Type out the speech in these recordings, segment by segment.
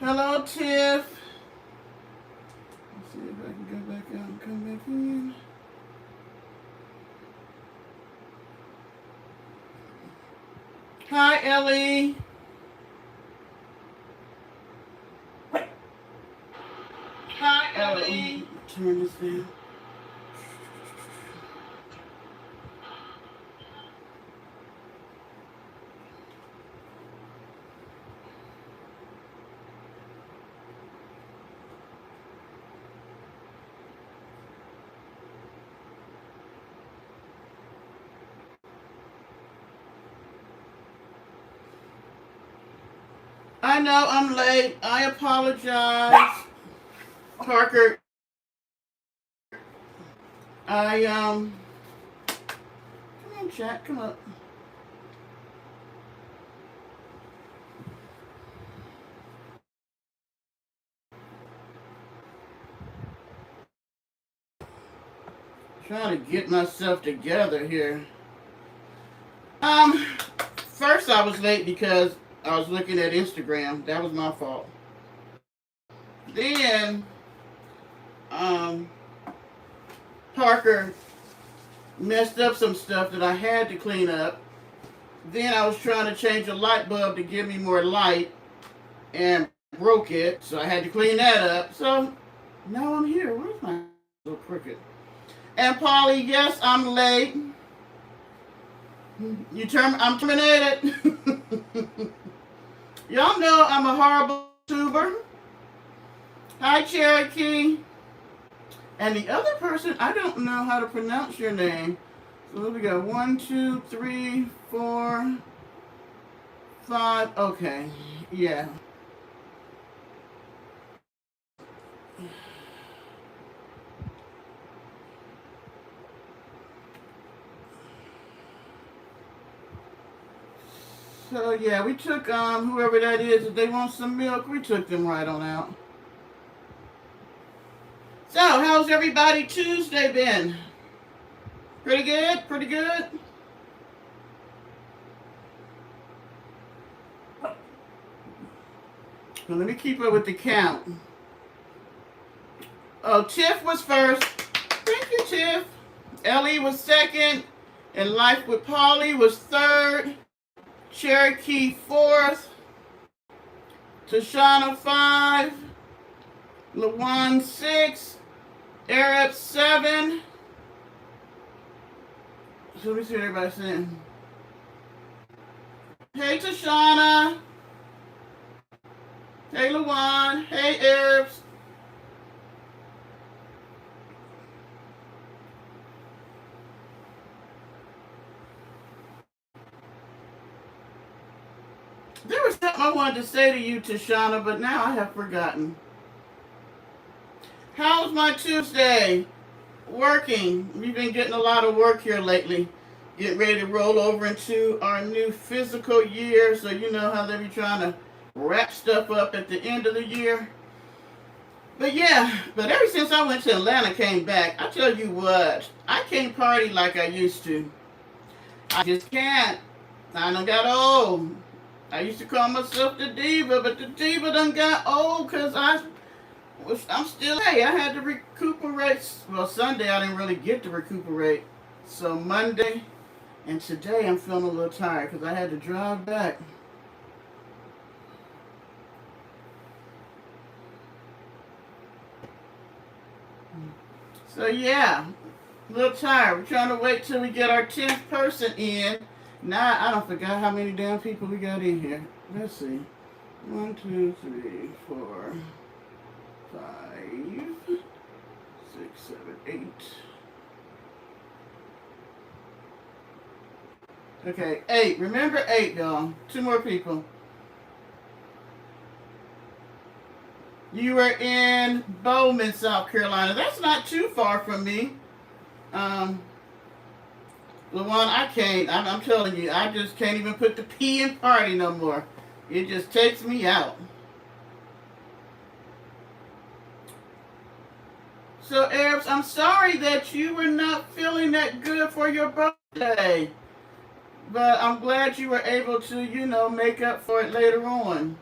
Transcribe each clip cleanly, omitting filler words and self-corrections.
Hello, Tiff. Let's see if I can go back out and come back in. Hi, Ellie. Hi, Ellie. Turn this down. I know I'm late. I apologize, Parker. I come on, Jack, come up. Trying to get myself together here. First I was late because I was looking at Instagram. That was my fault. Then, um, Parker messed up some stuff that I had to clean up. Then I was trying to change a light bulb to give me more light and broke it, so I had to clean that up. So now I'm here. Where's my little crooked? And Polly, yes, I'm late. I'm terminated. Y'all know I'm a horrible tuber. Hi, Cherokee. And the other person, I don't know how to pronounce your name. So we got 1, 2, 3, 4, 5. Okay, yeah. So yeah, we took whoever that is, if they want some milk, we took them right on out. So how's everybody Tuesday been? Pretty good? Pretty good? Well, let me keep up with the count. Oh, Tiff was first. Thank you, Tiff. Ellie was second. And Life with Polly was third. Cherokee fourth. Tashana 5. Lawan 6. Arab 7. So let me see what everybody's saying. Hey, Tashana. Hey, Lawan. Hey, Arabs. There was something I wanted to say to you, Tashana, but now I have forgotten. How's my Tuesday? Working. We've been getting a lot of work here lately. Getting ready to roll over into our new physical year. So you know how they be trying to wrap stuff up at the end of the year. But yeah, but ever since I went to Atlanta, came back, I tell you what, I can't party like I used to. I just can't. I done got old. I used to call myself the diva, but the diva done got old because I'm still, hey, I had to recuperate. Well, Sunday I didn't really get to recuperate. So Monday and today I'm feeling a little tired because I had to drive back. So yeah, a little tired. We're trying to wait till we get our 10th person in. Now, I don't forget how many damn people we got in here. Let's see. 1, 2, 3, 4, 5, 6, 7, 8. Okay, 8. Remember 8, y'all. 2 more people. You were in Bowman, South Carolina. That's not too far from me. LaJuan, I can't. I'm telling you, I just can't even put the P in party no more. It just takes me out. So, Arabs, I'm sorry that you were not feeling that good for your birthday. But I'm glad you were able to, make up for it later on.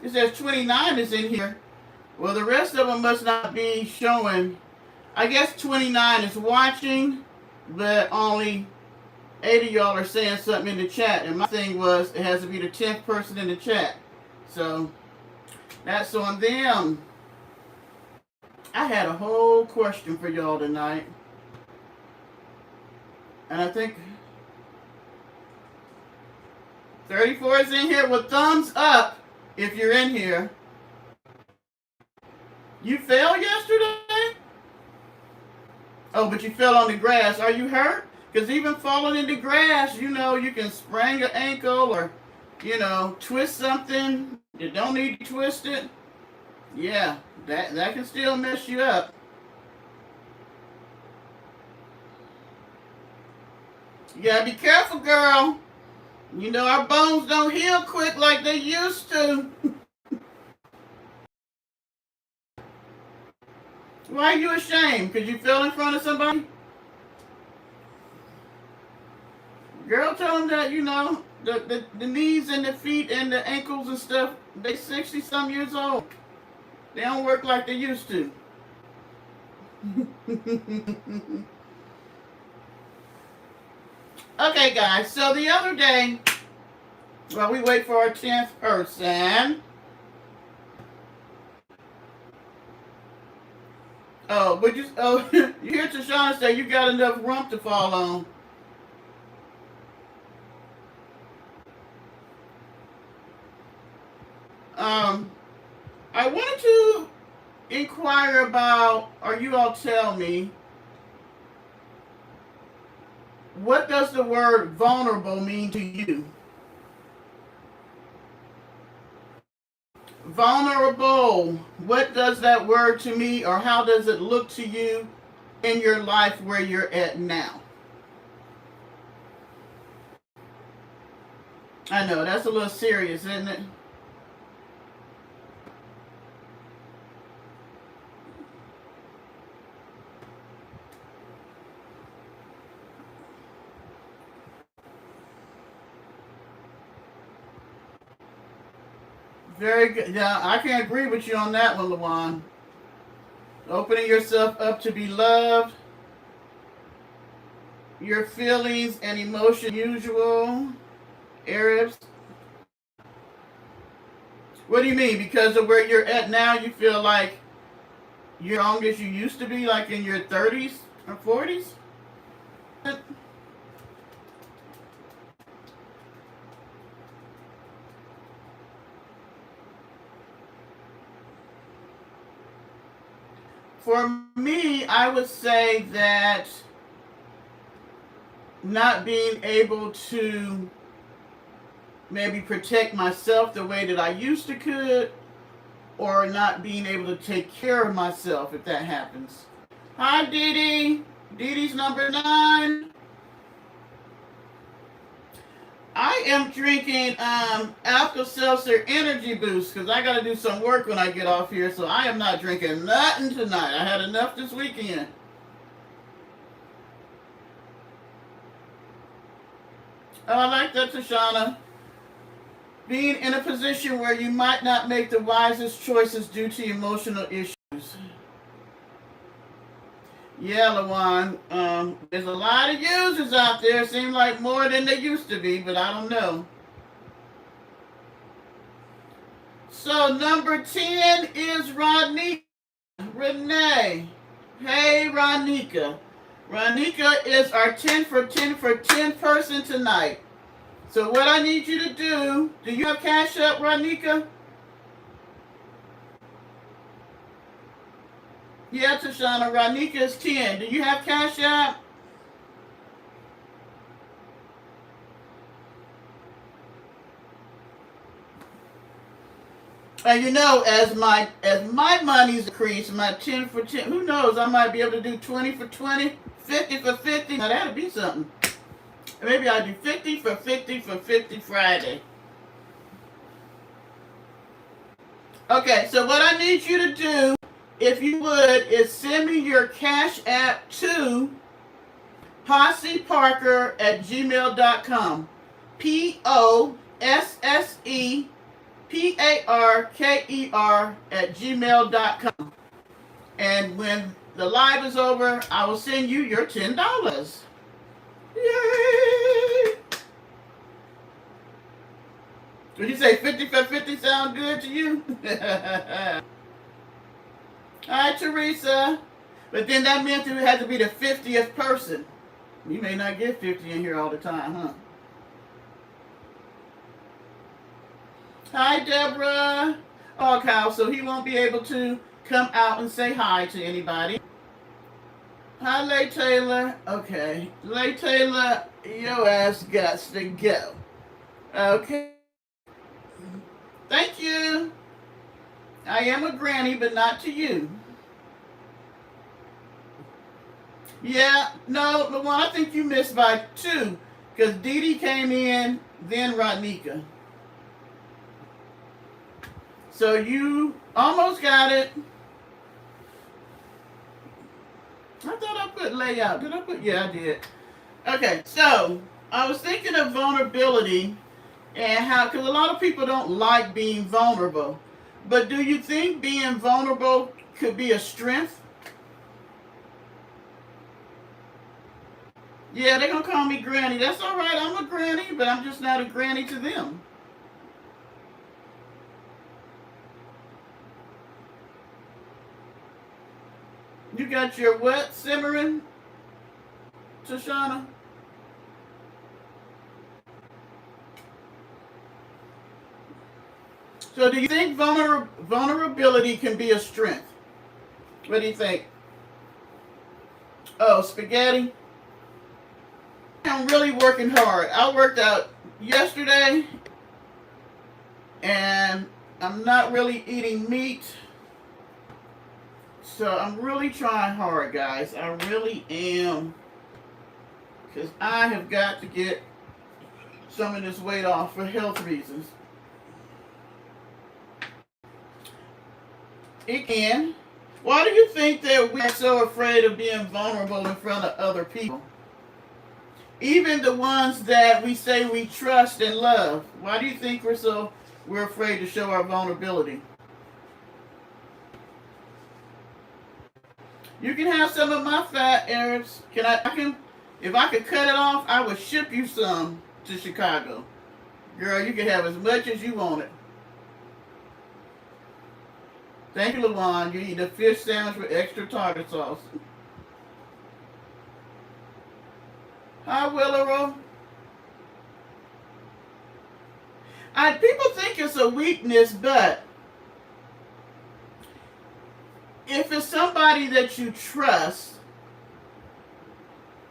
It says 29 is in here. Well, the rest of them must not be showing. I guess 29 is watching, but only 8 of y'all are saying something in the chat. And my thing was, it has to be the 10th person in the chat. So, that's on them. I had a whole question for y'all tonight. And I think 34 is in here with thumbs up if you're in here. You fell yesterday? Oh, but you fell on the grass. Are you hurt? Because even falling in the grass, you know, you can sprain your ankle or, you know, twist something. You don't need to twist it. Yeah, that can still mess you up. You gotta be careful, girl. You know, our bones don't heal quick like they used to. Why are you ashamed? Because you fell in front of somebody? Girl, tell them that, you know, the knees and the feet and the ankles and stuff, they 60-some years old. They don't work like they used to. Okay, guys, so the other day, while we wait for our 10th person. Oh, but you hear Tashana say you got enough rump to fall on. I wanted to inquire about, or you all tell me, what does the word vulnerable mean to you? Vulnerable. What does that word to me, or how does it look to you in your life where you're at now? I know, that's a little serious, isn't it? Very good. Yeah, I can agree with you on that one, Lawan. Opening yourself up to be loved. Your feelings and emotion usual. Arabs. What do you mean? Because of where you're at now, you feel like you're young as you used to be, like in your 30s or 40s? For me, I would say that not being able to maybe protect myself the way that I used to could, or not being able to take care of myself if that happens. Hi, Dee Dee. Dee Dee's number 9. I am drinking Alka-Seltzer Energy Boost because I got to do some work when I get off here, so I am not drinking nothing tonight. I had enough this weekend. Oh, I like that, Tashana. Being in a position where you might not make the wisest choices due to emotional issues. Yeah, Lawan. There's a lot of users out there. Seem like more than they used to be, but I don't know. So number 10 is Ronika. Renee. Hey, Ronika. Ronika is our 10 for 10 for 10 person tonight. So what I need you to do you have Cash App, Ronika? Yeah, Tashana, Ronika is 10. Do you have Cash App? And you know, as my money's increased, my 10 for 10, who knows, I might be able to do 20 for 20, 50 for 50. Now that'll be something. Maybe I'll do 50 for 50 for 50 Friday. Okay, so what I need you to do, if you would, is send me your Cash App to posseparker@gmail.com. POSSE parker@gmail.com. And when the live is over, I will send you your $10. Yay! Would you say 50 for 50 sound good to you? Hi, Teresa. But then that meant it had to be the 50th person. You may not get 50 in here all the time, huh? Hi, Deborah. Oh, Kyle, so he won't be able to come out and say hi to anybody. Hi, Lay Taylor. Okay. Lay Taylor, your ass got to go. Okay. Thank you. I am a granny, but not to you. Yeah, no, the one I think you missed by 2, because Dee Dee came in, then Rodnika. So you almost got it. I thought I put layout. Did I put? Yeah, I did. Okay, so I was thinking of vulnerability and how, because a lot of people don't like being vulnerable. But do you think being vulnerable could be a strength? Yeah, they're going to call me granny. That's all right. I'm a granny, but I'm just not a granny to them. You got your what simmering, Tashana? So do you think vulnerability can be a strength? What do you think? Oh, spaghetti? I'm really working hard. I worked out yesterday and I'm not really eating meat. So I'm really trying hard, guys. I really am. Because I have got to get some of this weight off for health reasons. It can. Why do you think that we're so afraid of being vulnerable in front of other people? Even the ones that we say we trust and love. Why do you think we're afraid to show our vulnerability? You can have some of my fat, Arabs. If I could cut it off, I would ship you some to Chicago. Girl, you can have as much as you want it. Thank you, LaJuan. You eat a fish sandwich with extra tartar sauce. Hi, Willaro. People think it's a weakness, but if it's somebody that you trust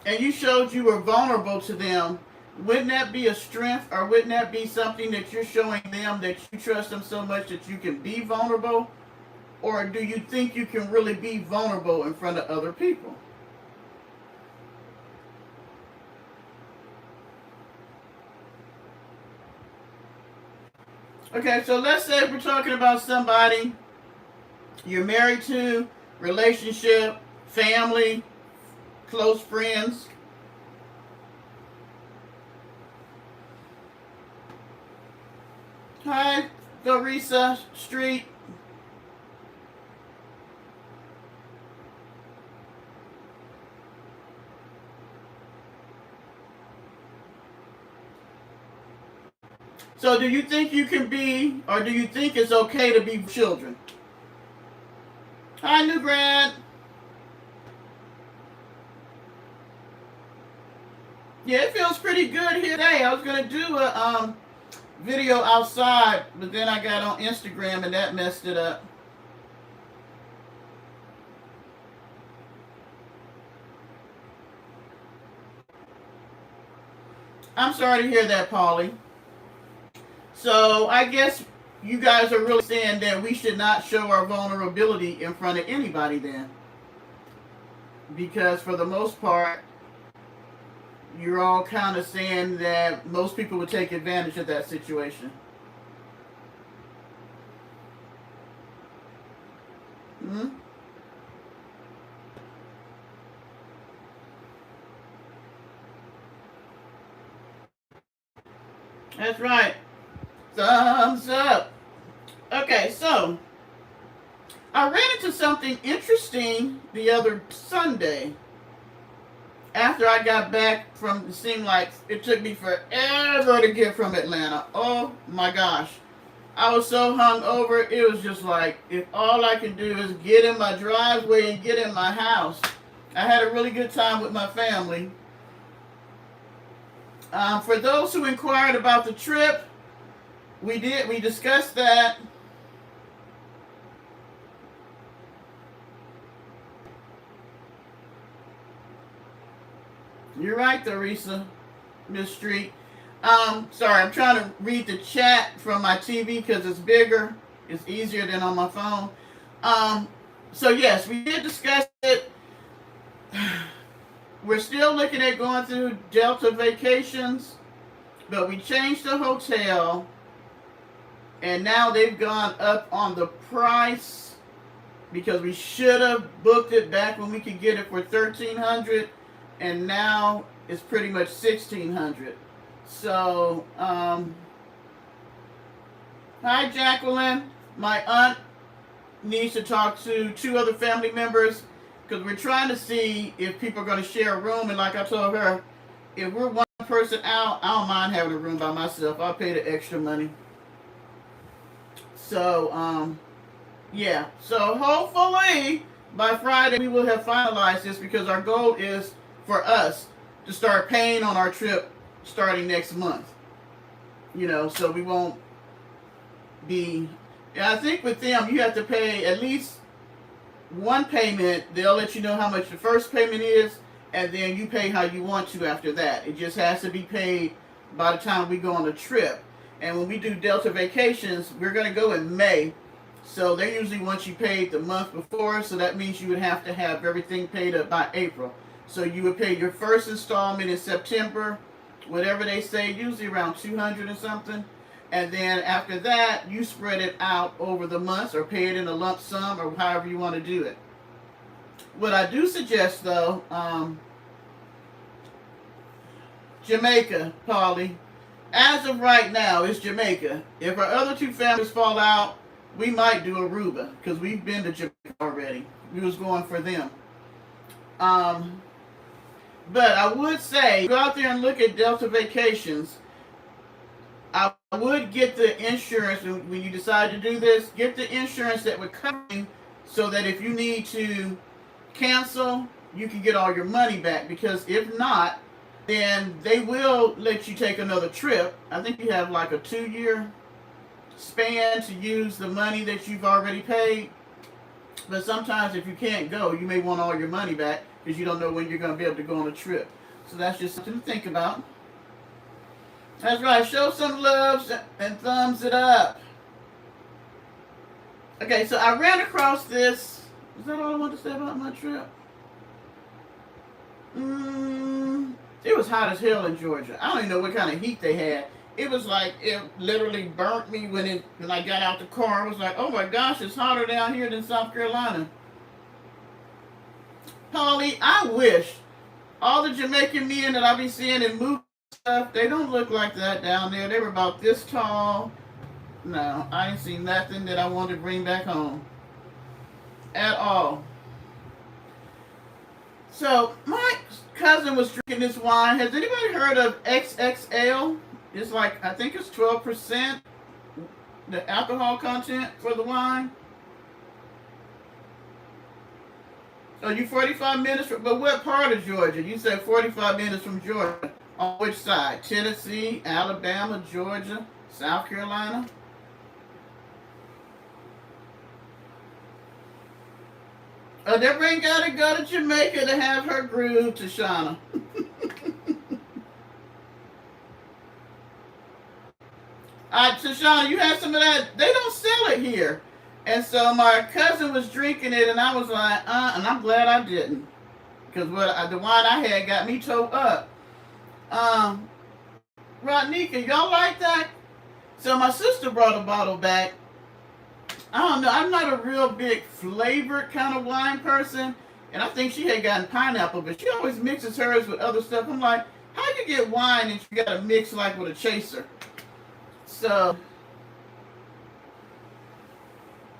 and you showed you were vulnerable to them, wouldn't that be a strength, or wouldn't that be something that you're showing them that you trust them so much that you can be vulnerable? Or do you think you can really be vulnerable in front of other people? Okay, so let's say we're talking about somebody you're married to, relationship, family, close friends. Hi, Dorisa Street. So do you think you can be, or do you think it's okay to be children? Hi, New Grad. Yeah, it feels pretty good here today. I was going to do a video outside, but then I got on Instagram and that messed it up. I'm sorry to hear that, Polly. So I guess you guys are really saying that we should not show our vulnerability in front of anybody then. Because for the most part, you're all kind of saying that most people would take advantage of that situation. Hmm? That's right. Thumbs up. Okay, so I ran into something interesting the other Sunday after I got back from, it seemed like it took me forever to get from Atlanta. Oh my gosh. I was so hungover, it was just like, if all I can do is get in my driveway and get in my house. I had a really good time with my family. For those who inquired about the trip, we discussed that. You're right, Theresa, Miss Street. Sorry, I'm trying to read the chat from my TV because it's bigger. It's easier than on my phone. So yes, we did discuss it. We're still looking at going through Delta Vacations, but we changed the hotel, and now they've gone up on the price because we should have booked it back when we could get it for $1,300, and now it's pretty much $1,600. So, hi Jacqueline. My aunt needs to talk to 2 other family members because we're trying to see if people are going to share a room. And like I told her, if we're one person out, I don't mind having a room by myself. I'll pay the extra money. So, yeah. So hopefully by Friday we will have finalized this because our goal is for us to start paying on our trip starting next month. So we won't be. I think with them you have to pay at least one payment. They'll let you know how much the first payment is, and then you pay how you want to after that. It just has to be paid by the time we go on the trip. And when we do Delta Vacations, we're going to go in May. So they usually want you paid the month before, so that means you would have to have everything paid up by April. So you would pay your first installment in September, whatever they say, usually around $200 or something. And then after that, you spread it out over the months or pay it in a lump sum or however you want to do it. What I do suggest, though, Jamaica, Polly. As of right now, it's Jamaica. If our other 2 families fall out, we might do Aruba because we've been to Jamaica already. We was going for them. But I would say, go out there and look at Delta Vacations. I would get the insurance when you decide to do this. Get the insurance that would cover you so that if you need to cancel, you can get all your money back. Because if not, then they will let you take another trip. I think you have like a 2-year span to use the money that you've already paid. But sometimes if you can't go, you may want all your money back because you don't know when you're going to be able to go on a trip. So that's just something to think about. That's right. Show some love and thumbs it up. Okay, so I ran across this. Is that all I want to say about my trip? It was hot as hell in Georgia. I don't even know what kind of heat they had. It was like, it literally burnt me when I got out the car. I was like, oh my gosh, it's hotter down here than South Carolina. Polly, I wish all the Jamaican men that I be seeing in movies stuff, they don't look like that down there. They were about this tall. No, I ain't seen nothing that I wanted to bring back home. At all. So, my cousin was drinking this wine. Has anybody heard of XXL? It's like, I think it's 12%, the alcohol content for the wine. So you 45 minutes from, but what part of Georgia? You said 45 minutes from Georgia. On which side? Tennessee, Alabama, Georgia, South Carolina? Deborah got to go to Jamaica to have her groove, Tashana. Tashana, you had some of that. They don't sell it here. And so my cousin was drinking it, and I was like, and I'm glad I didn't. Because the wine I had got me towed up. Rodnika, y'all like that? So my sister brought a bottle back. I don't know. I'm not a real big flavored kind of wine person. And I think she had gotten pineapple, but she always mixes hers with other stuff. I'm like, how you get wine and you got to mix like with a chaser? So,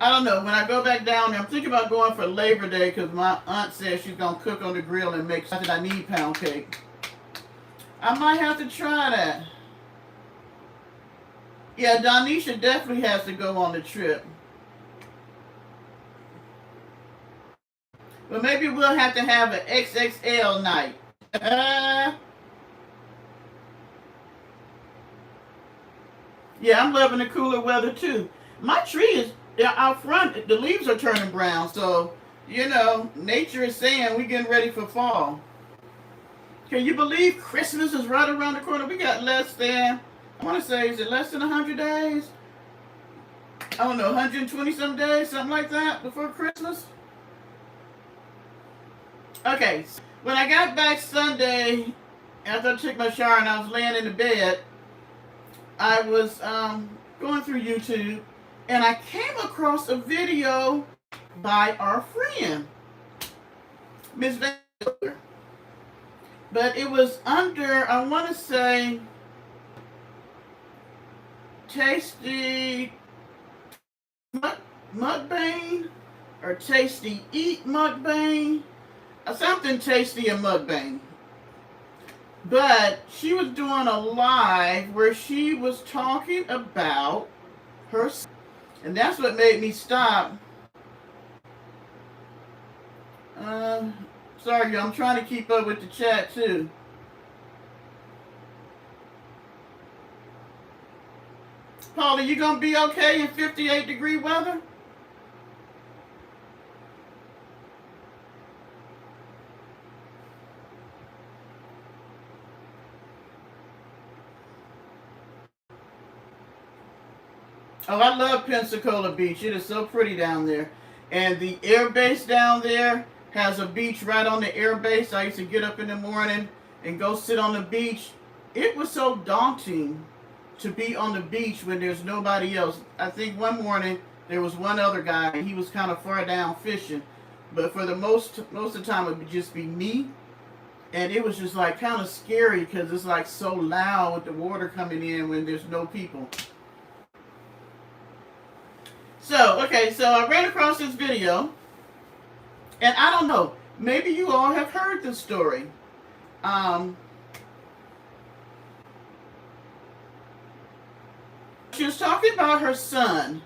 I don't know. When I go back down there, I'm thinking about going for Labor Day because my aunt says she's going to cook on the grill and make something. I need pound cake. I might have to try that. Yeah, Donisha definitely has to go on the trip. But maybe we'll have to have an XXL night. Yeah, I'm loving the cooler weather too. My tree is out front. The leaves are turning brown, so nature is saying we're getting ready for fall. Can you believe Christmas is right around the corner? We got less than, I want to say, is it less than 100 days? I don't know, 120 some days, something like that, before Christmas. Okay, so when I got back Sunday, after I took my shower and I was laying in the bed, I was going through YouTube, and I came across a video by our friend, Miss Vander. But it was under, I want to say, Tasty Mukbang, or Tasty Eat Mukbang, or something Tasty and Mukbang. But she was doing a live where she was talking about her, and that's what made me stop. Sorry, I'm trying to keep up with the chat too. Paula, you gonna be okay in 58-degree weather? Oh, I love Pensacola Beach. It is so pretty down there. And the air base down there has a beach right on the air base. I used to get up in the morning and go sit on the beach. It was so daunting to be on the beach when there's nobody else. I think one morning there was one other guy and he was kind of far down fishing. But for the most of the time it would just be me. And it was just like kind of scary because it's like so loud with the water coming in when there's no people. So, okay, so I ran across this video, and I don't know, maybe you all have heard this story. She was talking about her son,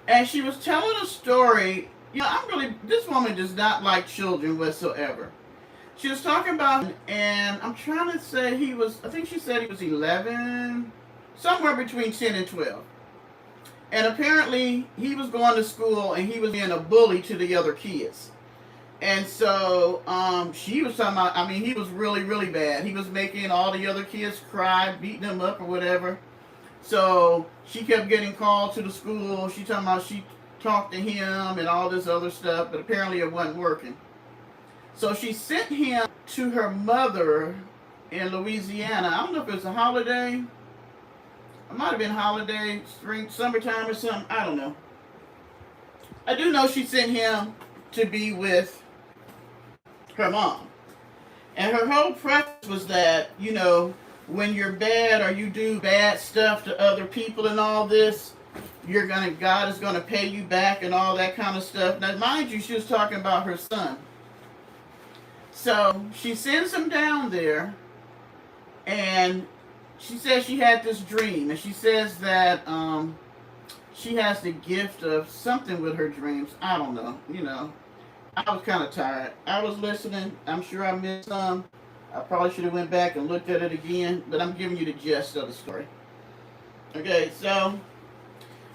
and she was telling a story. This woman does not like children whatsoever. She was talking about, and I'm trying to say I think she said he was 11, somewhere between 10 and 12. And apparently, he was going to school and he was being a bully to the other kids. And so, she was talking about, he was really, really bad. He was making all the other kids cry, beating them up or whatever. So, she kept getting called to the school. She talking about she talked to him and all this other stuff, but apparently it wasn't working. So, she sent him to her mother in Louisiana. I don't know if it was a holiday. It might have been holiday, spring, summertime or something. I don't know. I do know she sent him to be with her mom. And her whole preface was that, when you're bad or you do bad stuff to other people and all this, God is gonna pay you back and all that kind of stuff. Now, mind you, she was talking about her son. So she sends him down there, and she says she had this dream, and she says that she has the gift of something with her dreams. I don't know. I was kind of tired. I was listening. I'm sure I missed some. I probably should have went back and looked at it again, but I'm giving you the gist of the story. Okay, so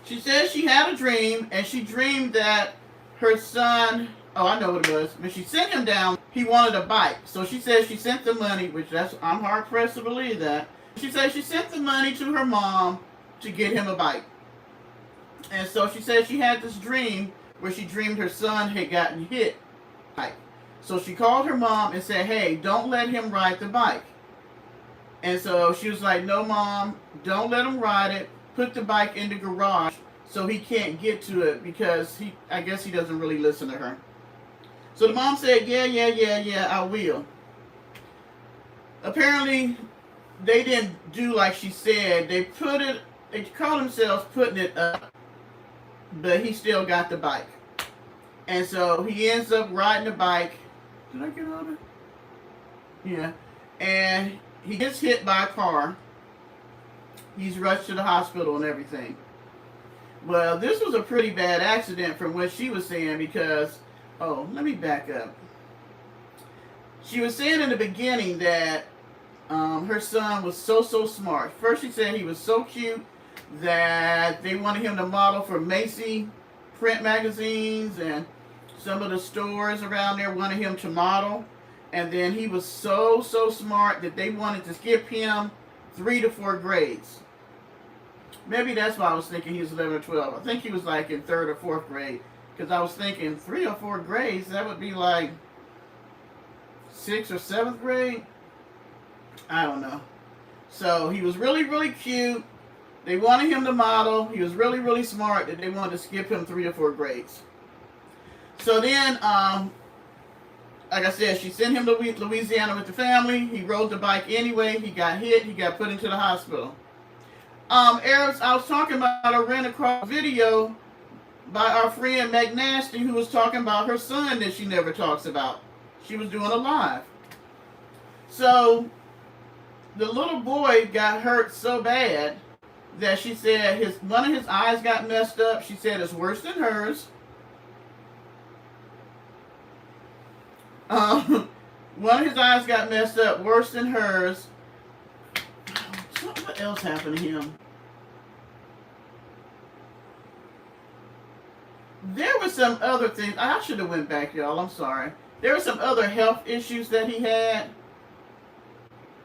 she says she had a dream, and she dreamed that her son, I know what it was, when she sent him down, he wanted a bike. So she says she sent the money, I'm hard pressed to believe that. She said she sent the money to her mom to get him a bike. And so she said she had this dream where she dreamed her son had gotten hit. So she called her mom and said, hey, don't let him ride the bike. And so she was like, no, Mom, don't let him ride it. Put the bike in the garage so he can't get to it because I guess he doesn't really listen to her. So the mom said, yeah, I will. Apparently, they didn't do like she said. They called themselves putting it up. but he still got the bike. And so he ends up riding the bike. Did I get on it? Yeah. And he gets hit by a car. He's rushed to the hospital and everything. Well, this was a pretty bad accident from what she was saying because, oh, let me back up. She was saying in the beginning that her son was so smart. First, she said he was so cute that they wanted him to model for Macy print magazines, and some of the stores around there wanted him to model. And then he was so smart that they wanted to skip him 3 to 4 grades. Maybe that's why I was thinking he was 11 or 12. I think he was like in 3rd or 4th grade. Because I was thinking 3 or 4 grades, that would be like 6th or 7th grade. I don't know. So he was really cute. They wanted him to model. He was really smart that they wanted to skip him 3 or 4 grades. So then, like I said, she sent him to Louisiana with the family. He rode the bike anyway. He got hit. He got put into the hospital. Arabs, I was talking about, I ran across a video by our friend Meg Nasty, who was talking about her son that she never talks about. She was doing a live. So the little boy got hurt so bad that she said one of his eyes got messed up. She said it's worse than hers. One of his eyes got messed up, worse than hers. What else happened to him? There were some other things. I should have went back, y'all. I'm sorry. There were some other health issues that he had.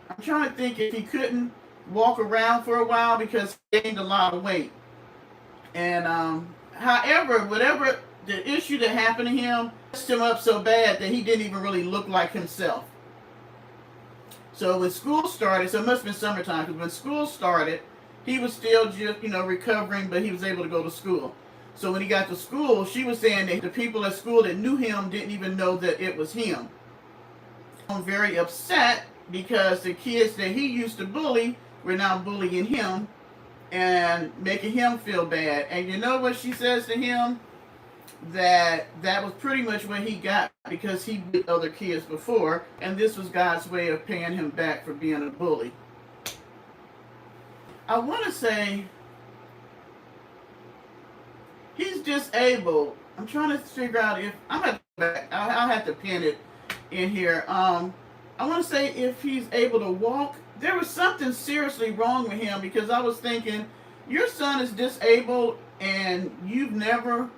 I'm trying to think if he couldn't walk around for a while because he gained a lot of weight. And however, whatever the issue that happened to him messed him up so bad that he didn't even really look like himself. So when school started, so it must have been summertime, because when school started, he was still just, recovering, but he was able to go to school. So when he got to school, she was saying that the people at school that knew him didn't even know that it was him. I'm very upset because the kids that he used to bully were now bullying him and making him feel bad. And you know what she says to him? That was pretty much what he got because he beat other kids before, and this was God's way of paying him back for being a bully. I want to say he's disabled. I'm trying to figure out if I'll have to pin it in here. I want to say if he's able to walk. There was something seriously wrong with him because I was thinking, your son is disabled and you've never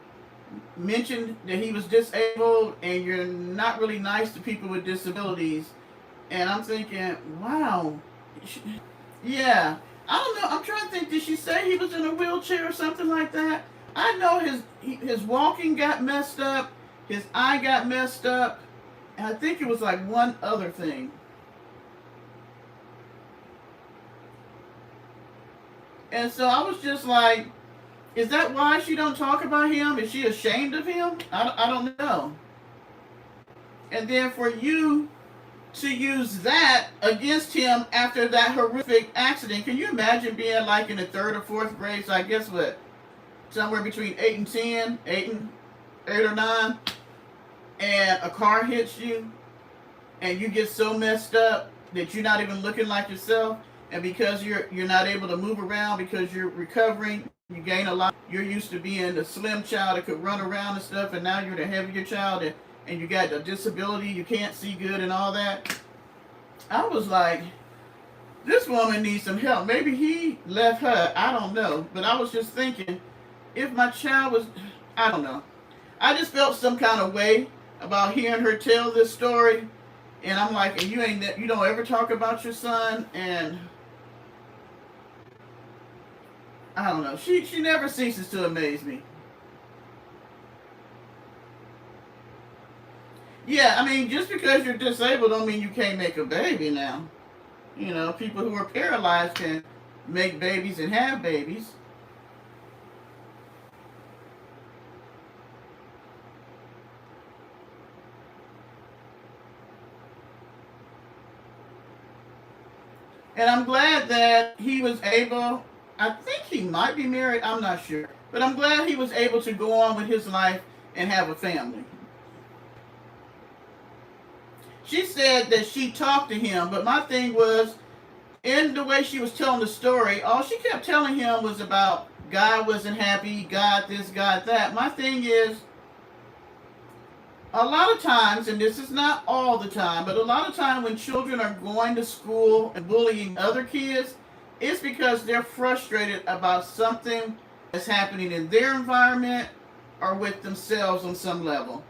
mentioned that he was disabled, and you're not really nice to people with disabilities. And I'm thinking, wow. Yeah. I don't know. I'm trying to think, did she say he was in a wheelchair or something like that? I know his walking got messed up, his eye got messed up, and I think it was like one other thing. And so I was just like, is that why she don't talk about him? Is she ashamed of him? I don't know. And then for you to use that against him after that horrific accident, can you imagine being like in the 3rd or 4th grade? So I guess what? Somewhere between 8 and 10, 8 or 9, and a car hits you, and you get so messed up that you're not even looking like yourself, and because you're not able to move around because you're recovering, you gain a lot. You're used to being the slim child that could run around and stuff, and now you're the heavier child, and you got a disability, you can't see good and all that. I was like, this woman needs some help. Maybe he left her, I don't know, but I was just thinking, if my child was, I don't know. I just felt some kind of way about hearing her tell this story, and I'm like, and you don't ever talk about your son, and I don't know. She never ceases to amaze me. Yeah, I mean, just because you're disabled don't mean you can't make a baby now. People who are paralyzed can make babies and have babies. And I'm glad that he was able, I think he might be married, I'm not sure. But I'm glad he was able to go on with his life and have a family. She said that she talked to him, but my thing was, in the way she was telling the story, all she kept telling him was about God wasn't happy, God this, God that. My thing is, a lot of times, and this is not all the time, but a lot of time when children are going to school and bullying other kids, it's because they're frustrated about something that's happening in their environment or with themselves on some level.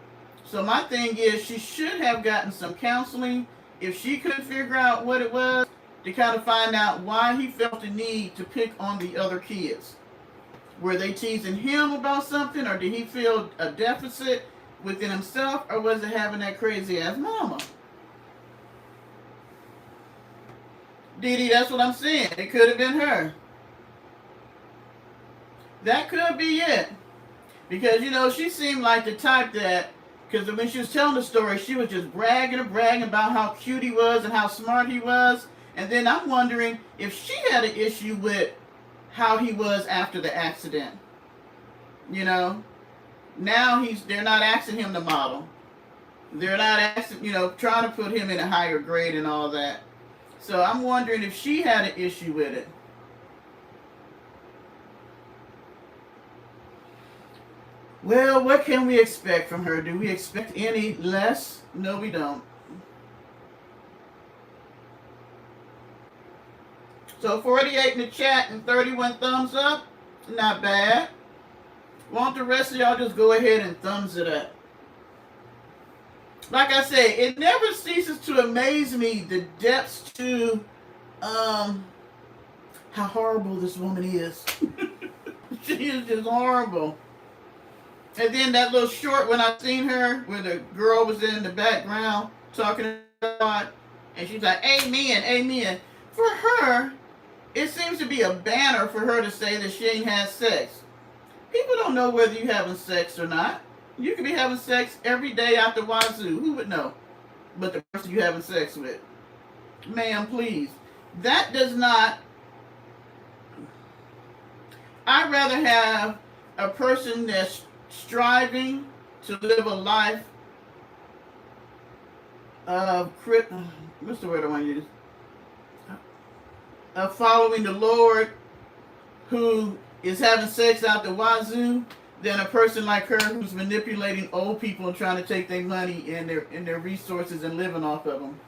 So my thing is, she should have gotten some counseling if she couldn't figure out what it was, to kind of find out why he felt the need to pick on the other kids. Were they teasing him about something, or did he feel a deficit within himself, or was it having that crazy ass mama? Dee Dee, that's what I'm saying. It could have been her. That could be it. Because, she seemed like the type that, because when she was telling the story, she was just bragging and bragging about how cute he was and how smart he was. And then I'm wondering if she had an issue with how he was after the accident. Now they're not asking him to model. They're not asking, trying to put him in a higher grade and all that. So I'm wondering if she had an issue with it. Well, what can we expect from her? Do we expect any less? No, we don't. So 48 in the chat and 31 thumbs up. Not bad. Want the rest of y'all just go ahead and thumbs it up. Like I say, it never ceases to amaze me the depths to how horrible this woman is. She is just horrible. And then that little short when I seen her, where the girl was in the background talking about, and she's like, amen, amen. For her, it seems to be a banner for her to say that she ain't had sex. People don't know whether you're having sex or not. You could be having sex every day out the wazoo. Who would know? But the person you're having sex with. Ma'am, please. That does not... I'd rather have a person that's striving to live a life of... What's the word I want to use? Of following the Lord, who is having sex out the wazoo, than a person like her who's manipulating old people and trying to take their money and their resources and living off of them.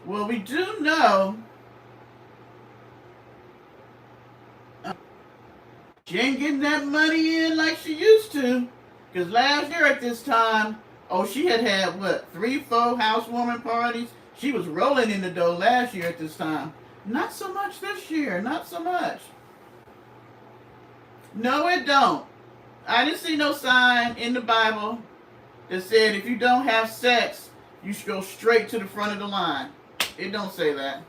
Well, we do know she ain't getting that money in like she used to. Because last year at this time, she had what, 3-4 housewarming parties? She was rolling in the dough last year at this time. Not so much this year. Not so much. No, it don't. I didn't see no sign in the Bible that said if you don't have sex, you should go straight to the front of the line. It don't say that.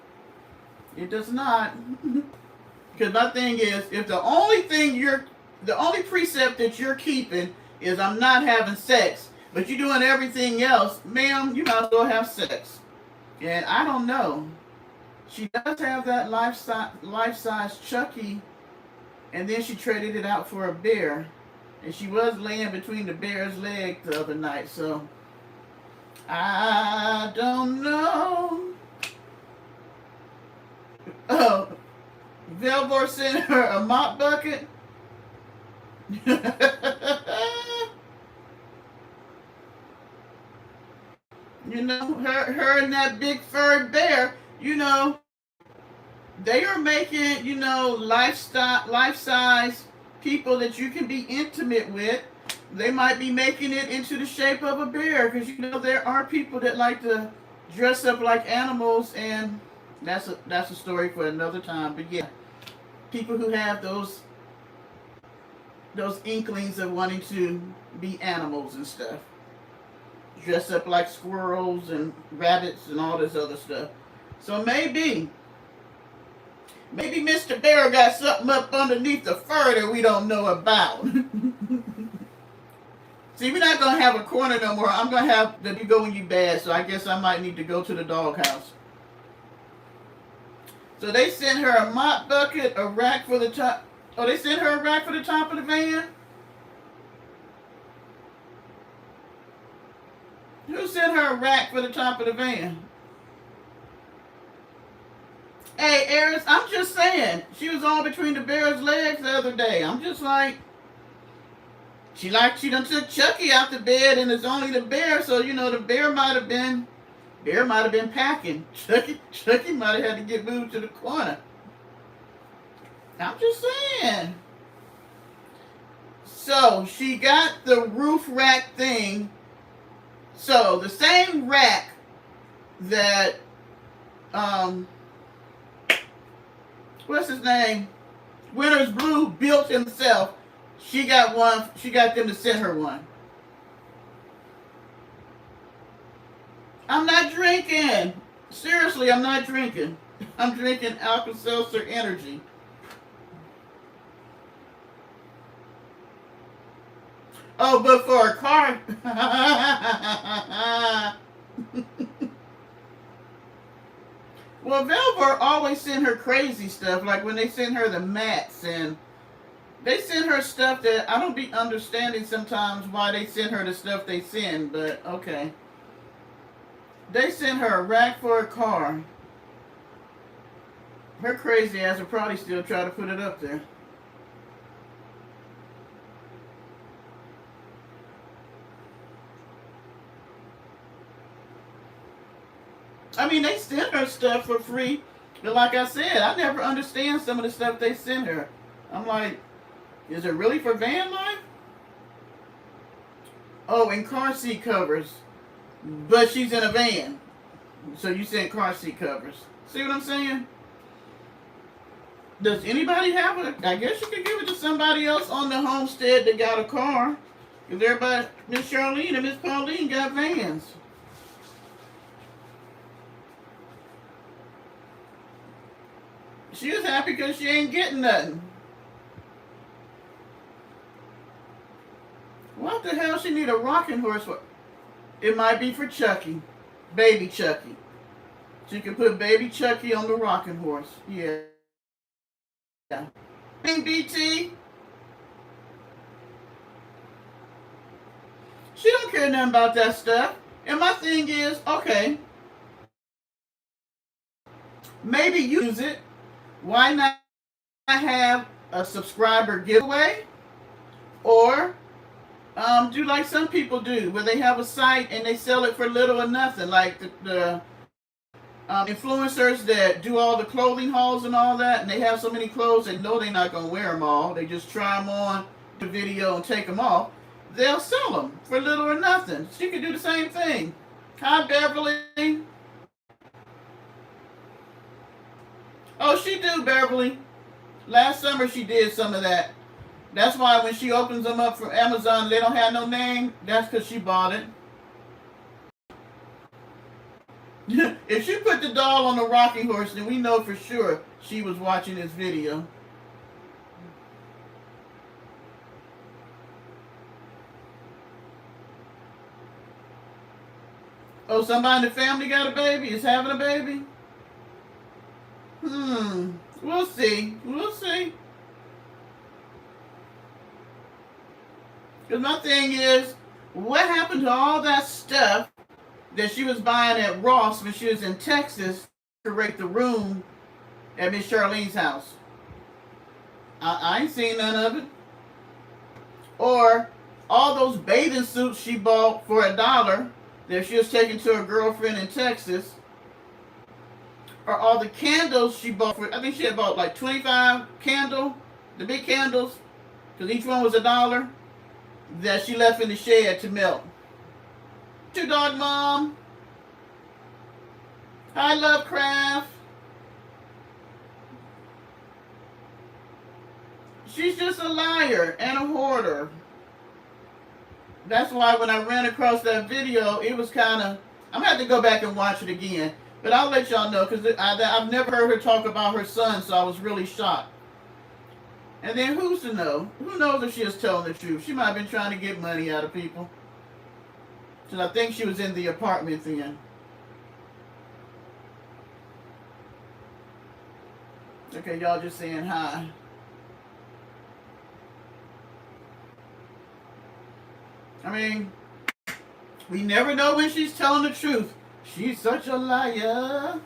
It does not. Because my thing is, if the only precept that you're keeping is I'm not having sex, but you're doing everything else, ma'am, you might as well have sex. And I don't know. She does have that life-size Chucky, and then she traded it out for a bear. And she was laying between the bear's legs the other night, so I don't know. Oh, Velvor sent her a mop bucket. Her and that big furry bear, they are making, life-size people that you can be intimate with. They might be making it into the shape of a bear, because there are people that like to dress up like animals, and that's a story for another time. But yeah, people who have those inklings of wanting to be animals and stuff, dress up like squirrels and rabbits and all this other stuff. So maybe Mr. Bear got something up underneath the fur that we don't know about. See, we're not going to have a corner no more. I'm going to have the You Go When You Bad, so I guess I might need to go to the doghouse. So they sent her a mop bucket, a rack for the top. Oh, they sent her a rack for the top of the van? Who sent her a rack for the top of the van? Hey, Eris, I'm just saying. She was all between the bear's legs the other day. I'm just like, she done took Chucky out the bed and it's only the bear, so the bear might have been packing. Chucky might have had to get moved to the corner. I'm just saying. So she got the roof rack thing. So the same rack that what's his name? Winter's Blue built himself. She got one. She got them to send her one. I'm not drinking. Seriously, I'm not drinking. I'm drinking Alka-Seltzer Energy. Oh, but for a car. Well, Velvet always send her crazy stuff, like when they send her the mats, and they send her stuff that I don't be understanding sometimes why they send her the stuff they send, but okay. They sent her a rack for a car. Her crazy ass will probably still try to put it up there. I mean, they send her stuff for free, but like I said, I never understand some of the stuff they send her. I'm like, is it really for van life? Oh, and car seat covers. But she's in a van. So you send car seat covers. See what I'm saying? Does anybody have it? I guess you could give it to somebody else on the homestead that got a car. Because everybody, Miss Charlene and Miss Pauline got vans. She was happy because she ain't getting nothing. What the hell she need a rocking horse for? It might be for Chucky. Baby Chucky. She can put baby Chucky on the rocking horse. Yeah. BT. She don't care nothing about that stuff. And my thing is, okay, maybe you use it. Why not have a subscriber giveaway? Or do like some people do, where they have a site and they sell it for little or nothing, like the influencers that do all the clothing hauls and all that, and they have so many clothes they know they're not going to wear them all. They just try them on the video and take them off. They'll sell them for little or nothing. She could do the same thing. Hi, Beverly. Oh, she do, Beverly. Last summer she did some of that. That's why when she opens them up from Amazon, they don't have no name. That's because she bought it. If she put the doll on the rocking horse, then we know for sure she was watching this video. Oh, somebody in the family got a baby? Is having a baby? We'll see. We'll see. Because my thing is, what happened to all that stuff that she was buying at Ross when she was in Texas to rate the room at Miss Charlene's house? I ain't seen none of it. Or all those bathing suits she bought for $1 that she was taking to her girlfriend in Texas. Or all the candles she bought for, I think she had bought like 25 candles, the big candles, because each one was $1, that she left in the shed to melt. Your dog, Mom. Hi, Lovecraft. She's just a liar and a hoarder. That's why when I ran across that video, it was kind of, I'm going to have to go back and watch it again. But I'll let y'all know, because I've never heard her talk about her son, so I was really shocked. And then who's to know? Who knows if she is telling the truth? She might have been trying to get money out of people. Because I think she was in the apartment then. Okay, y'all just saying hi. I mean, we never know when she's telling the truth. She's such a liar.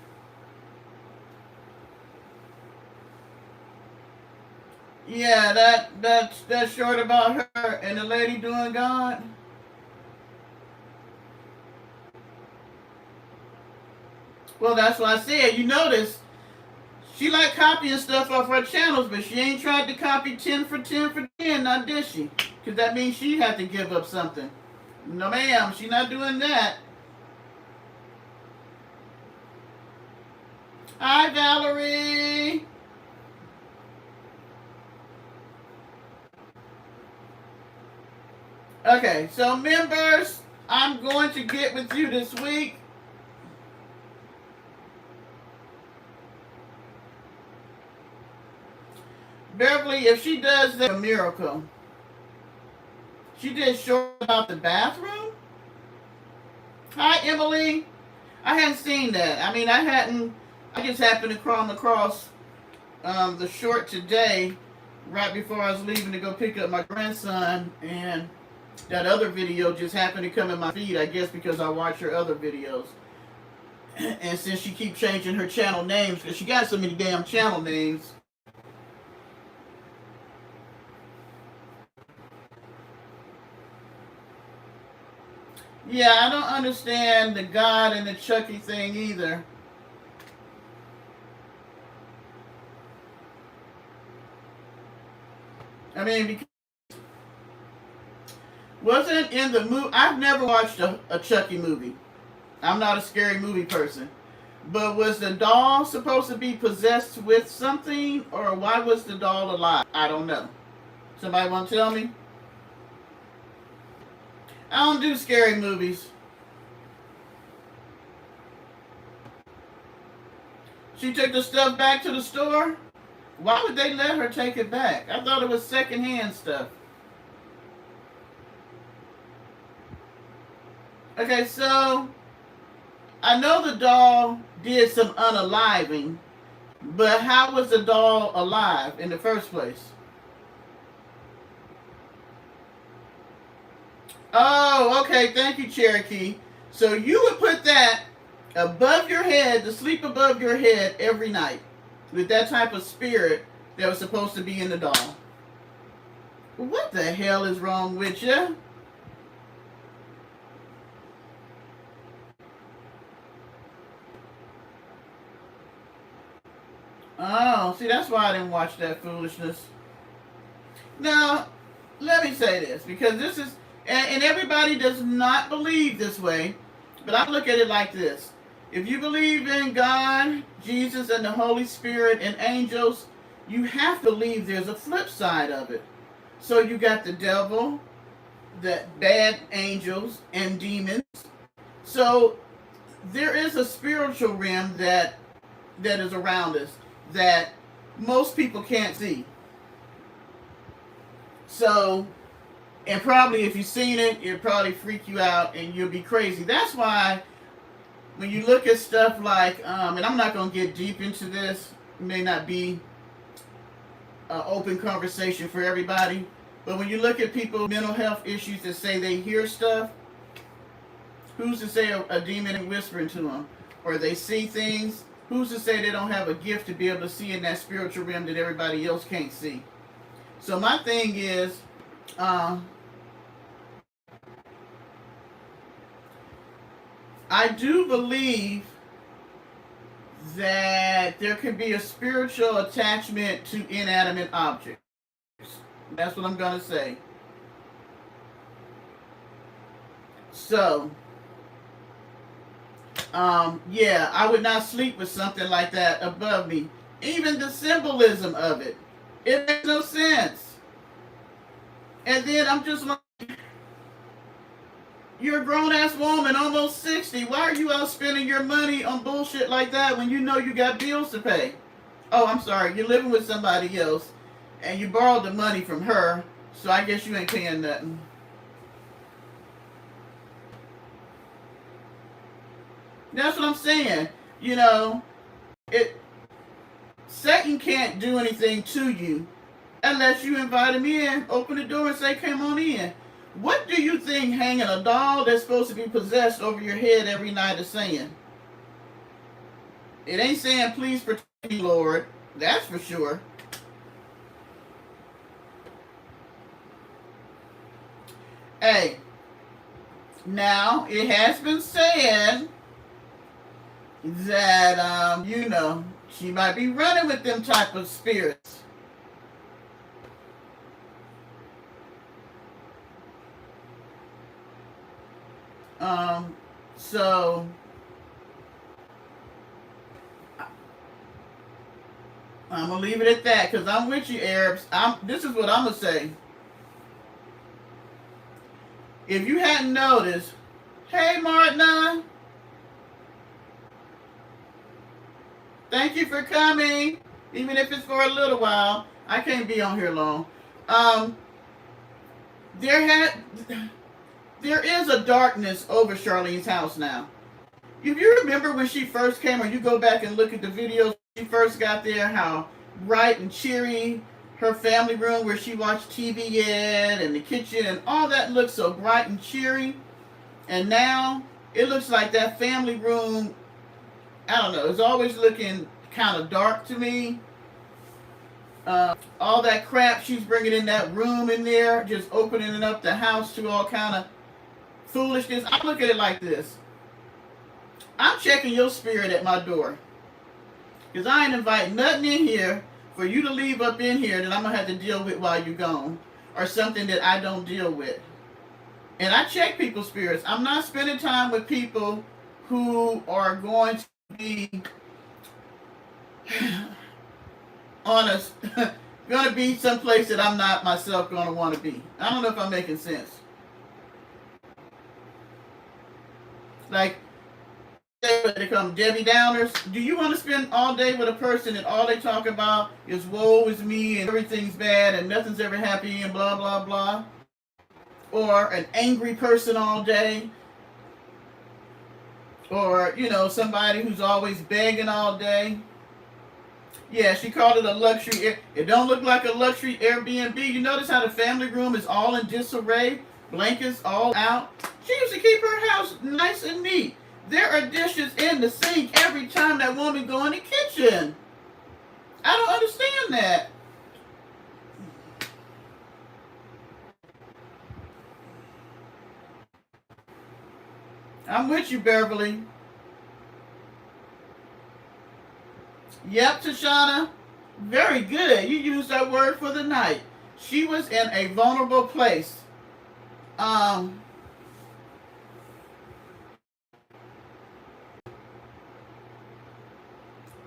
Yeah, that short about her and the lady doing God. Well, that's what I said. You notice she like copying stuff off her channels, but she ain't tried to copy 10 for 10 for 10, now did she? Because that means she had to give up something. No, ma'am, she not doing that. Hi, Valerie. Okay, so members, I'm going to get with you this week. Beverly, if she does that, a miracle. She did short about the bathroom. Hi, Emily. I hadn't seen that. I mean, I hadn't. I just happened to come across the short today, right before I was leaving to go pick up my grandson, and that other video just happened to come in my feed. I guess because I watch her other videos, and since she keeps changing her channel names, because she got so many damn channel names. Yeah, I don't understand the God and the Chucky thing either. I mean, because wasn't in the movie. I've never watched a Chucky movie. I'm not a scary movie person. But was the doll supposed to be possessed with something, or why was the doll alive? I don't know. Somebody want to tell me? I don't do scary movies. She took the stuff back to the store? Why would they let her take it back? I thought it was secondhand stuff. Okay, so I know the doll did some unaliving, but how was the doll alive in the first place? Oh, okay. Thank you, Cherokee. So you would put that above your head, to sleep above your head every night with that type of spirit that was supposed to be in the doll. What the hell is wrong with you? Oh, see, that's why I didn't watch that foolishness. Now, let me say this, because this is, and everybody does not believe this way, but I look at it like this. If you believe in God, Jesus, and the Holy Spirit and angels, you have to believe there's a flip side of it. So you got the devil, the bad angels, and demons. So there is a spiritual realm that is around us that most people can't see. So, and probably if you've seen it, it'll probably freak you out and you'll be crazy. That's why when you look at stuff like, and I'm not going to get deep into this, it may not be an open conversation for everybody, but when you look at people with mental health issues that say they hear stuff, who's to say a demon ain't whispering to them? Or they see things, who's to say they don't have a gift to be able to see in that spiritual realm that everybody else can't see? So my thing is, I do believe that there can be a spiritual attachment to inanimate objects. That's what I'm going to say. So, yeah, I would not sleep with something like that above me. Even the symbolism of it, it makes no sense. And then I'm just like, you're a grown ass woman, almost 60. Why are you out spending your money on bullshit like that when you know you got bills to pay? Oh, I'm sorry, you're living with somebody else and you borrowed the money from her, so I guess you ain't paying nothing. That's what I'm saying. You know, it Satan can't do anything to you unless you invite him in, open the door and say, come on in. What do you think hanging a doll that's supposed to be possessed over your head every night is saying? It ain't saying, please protect me, Lord. That's for sure. Hey, now it has been said that, she might be running with them type of spirits. So I'm gonna leave it at that because I'm with you, Arabs. This is what I'm gonna say. If you hadn't noticed, hey Martina, thank you for coming, even if it's for a little while. I can't be on here long. Um, there is a darkness over Charlene's house now. If you remember when she first came, or you go back and look at the videos when she first got there, how bright and cheery her family room where she watched TV in, and the kitchen and all that looked so bright and cheery. And now it looks like that family room, I don't know, it's always looking kind of dark to me. All that crap she's bringing in that room in there, just opening up the house to all kind of foolishness. I look at it like this. I'm checking your spirit at my door. Because I ain't inviting nothing in here for you to leave up in here that I'm going to have to deal with while you're gone. Or something that I don't deal with. And I check people's spirits. I'm not spending time with people who are going to be honest, going to be someplace that I'm not myself going to want to be. I don't know if I'm making sense. Like, they come Debbie Downers. Do you want to spend all day with a person that all they talk about is woe is me and everything's bad and nothing's ever happy and blah, blah, blah? Or an angry person all day? Or, somebody who's always begging all day? Yeah, she called it a luxury. It don't look like a luxury Airbnb. You notice how the family room is all in disarray? Blankets all out? She used to keep her house nice and neat. There are dishes in the sink every time that woman go in the kitchen. I don't understand that. I'm with you, Beverly. Yep, Tashana. Very good. You used that word for the night. She was in a vulnerable place.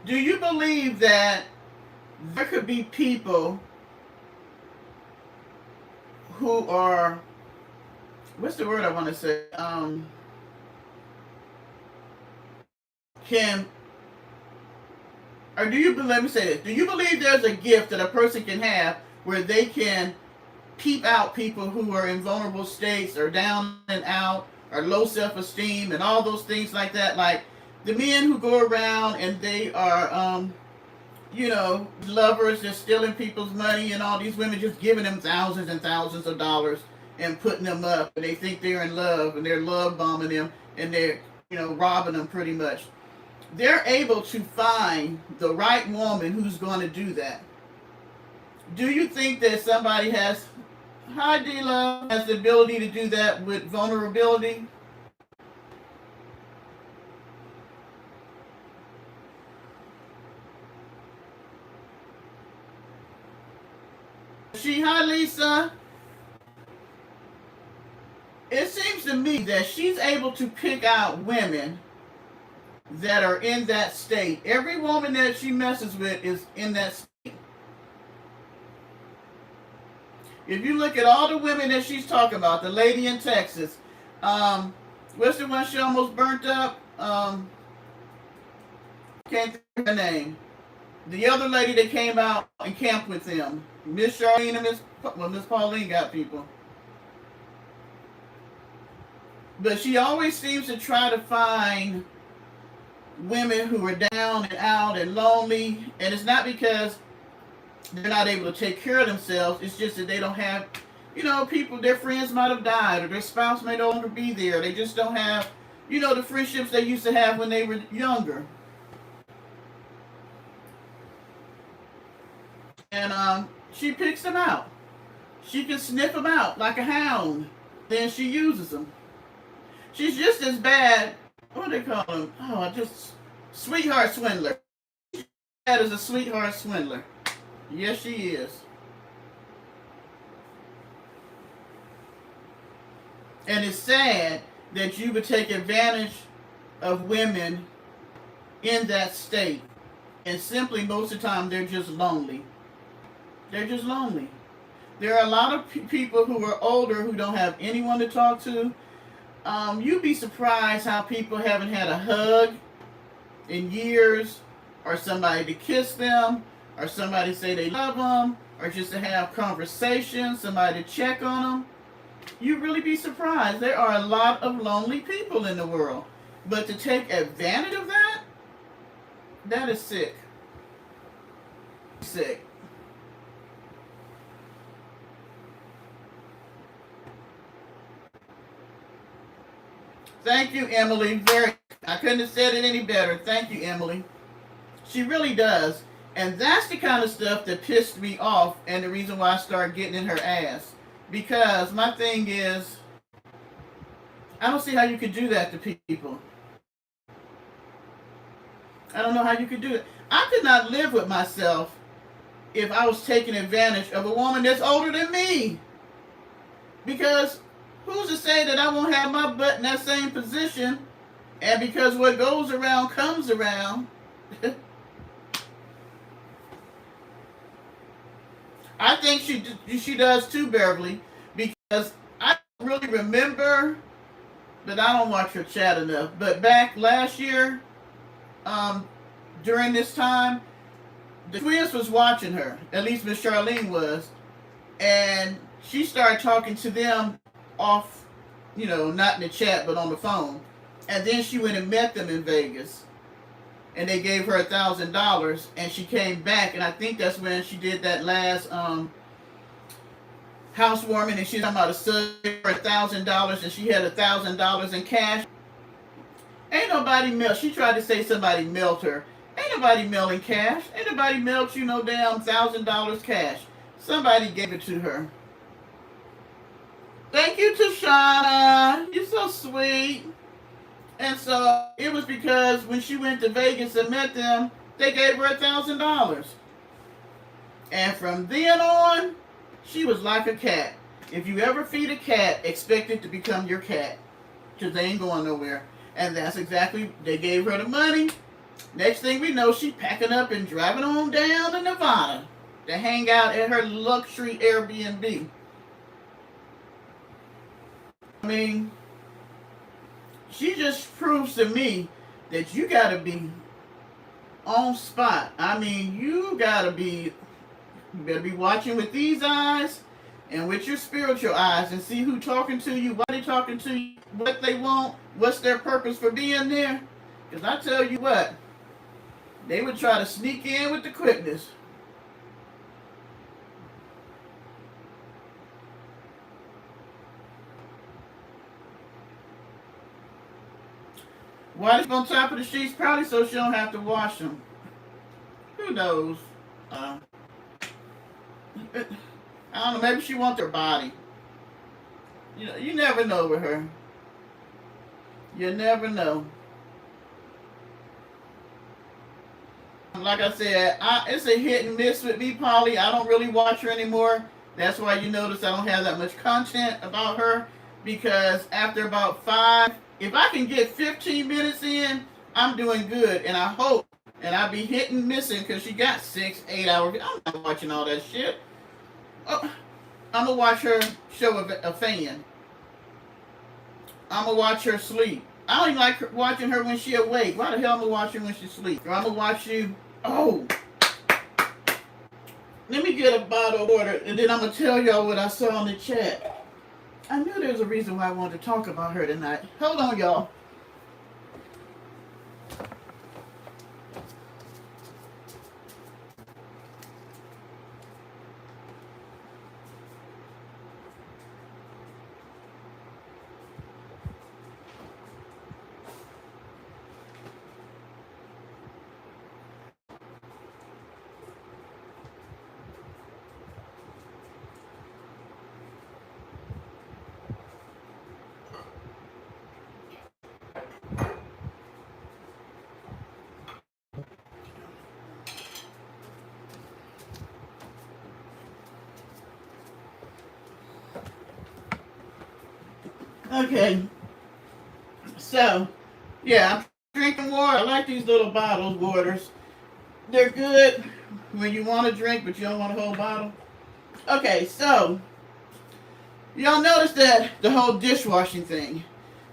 Do you believe that there could be people who are, what's the word I want to say? Let me say this. Do you believe there's a gift that a person can have where they can peep out people who are in vulnerable states or down and out or low self-esteem and all those things like that? Like the men who go around and they are, lovers just stealing people's money, and all these women just giving them thousands and thousands of dollars and putting them up, and they think they're in love, and they're love bombing them, and they're, robbing them pretty much. They're able to find the right woman who's going to do that. Do you think that somebody has, hi D-Love, has the ability to do that with vulnerability? Hi Lisa. It seems to me that she's able to pick out women that are in that state. Every woman that she messes with is in that state. If you look at all the women that she's talking about, the lady in Texas, what's the one she almost burnt up? Can't think of her name. The other lady that came out and camped with them, Miss Charlene and Miss Pauline got people. But she always seems to try to find women who are down and out and lonely, and it's not because they're not able to take care of themselves. It's just that they don't have, people, their friends might have died or their spouse may no longer be there. They just don't have, the friendships they used to have when they were younger. And she picks them out. She can sniff them out like a hound. Then she uses them. She's just as bad. What do they call them? Oh, just sweetheart swindler. That is a sweetheart swindler. Yes, she is. And it's sad that you would take advantage of women in that state. And simply, most of the time, they're just lonely. They're just lonely. There are a lot of people who are older who don't have anyone to talk to. You'd be surprised how people haven't had a hug in years, or somebody to kiss them, or somebody to say they love them, or just to have conversations, somebody to check on them. You'd really be surprised. There are a lot of lonely people in the world. But to take advantage of that, that is sick. Sick. Thank you, Emily. I couldn't have said it any better. Thank you, Emily. She really does. And that's the kind of stuff that pissed me off, and the reason why I started getting in her ass. Because my thing is, I don't see how you could do that to people. I don't know how you could do it. I could not live with myself if I was taking advantage of a woman that's older than me. Because who's to say that I won't have my butt in that same position? And because what goes around comes around. I think she does too, Beverly, because I don't really remember, but I don't watch her chat enough. But back last year, during this time, the twins was watching her. At least Miss Charlene was, and she started talking to them off, not in the chat, but on the phone. And then she went and met them in Vegas. And they gave her $1,000, and she came back, and I think that's when she did that last housewarming, and she was talking about a son for $1,000, and she had $1,000 in cash. Ain't nobody melt. She tried to say somebody mailed her. Ain't nobody mailing cash. Ain't nobody mailed you no damn $1,000 cash. Somebody gave it to her. Thank you, Tashana. You're so sweet. And so it was because when she went to Vegas and met them, they gave her $1,000. And from then on, she was like a cat. If you ever feed a cat, expect it to become your cat. Because they ain't going nowhere. And that's exactly, they gave her the money. Next thing we know, she packing up and driving on down to Nevada to hang out at her luxury Airbnb. I mean, she just proves to me that you gotta be on spot. I mean, you better be watching with these eyes and with your spiritual eyes and see who talking to you, why they talking to you, what they want, what's their purpose for being there. Because I tell you what, they would try to sneak in with the quickness. Why is on top of the sheets? Probably so she don't have to wash them. Who knows? I don't know. Maybe she wants her body. You never know with her. You never know. Like I said, it's a hit and miss with me, Polly. I don't really watch her anymore. That's why you notice I don't have that much content about her. Because after about 5, if I can get 15 minutes in, I'm doing good. And I hope, and I'll be hitting and missing because she got 6, 8 hours. I'm not watching all that shit. Oh, I'm going to watch her show a fan. I'm going to watch her sleep. I don't even like watching her when she awake. Why the hell am I going to watch her when she sleep? Or I'm going to watch you. Oh. Let me get a bottle of water, and then I'm going to tell y'all what I saw in the chat. I knew there was a reason why I wanted to talk about her tonight. Hold on, y'all. Okay, so yeah, I'm drinking water. I like these little bottles waters. They're good when you want to drink, but you don't want a whole bottle. Okay, so y'all notice that the whole dishwashing thing.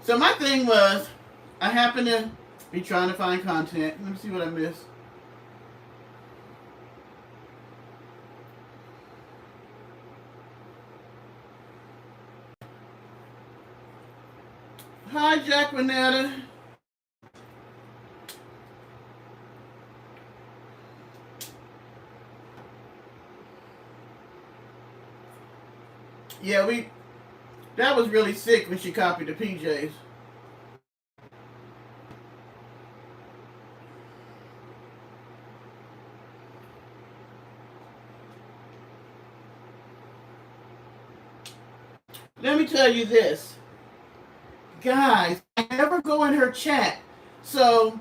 So my thing was, I happen to be trying to find content. Let me see what I missed. Hi, Jacquinetta. Yeah, that was really sick when she copied the PJs. Let me tell you this, guys. I never go in her chat, so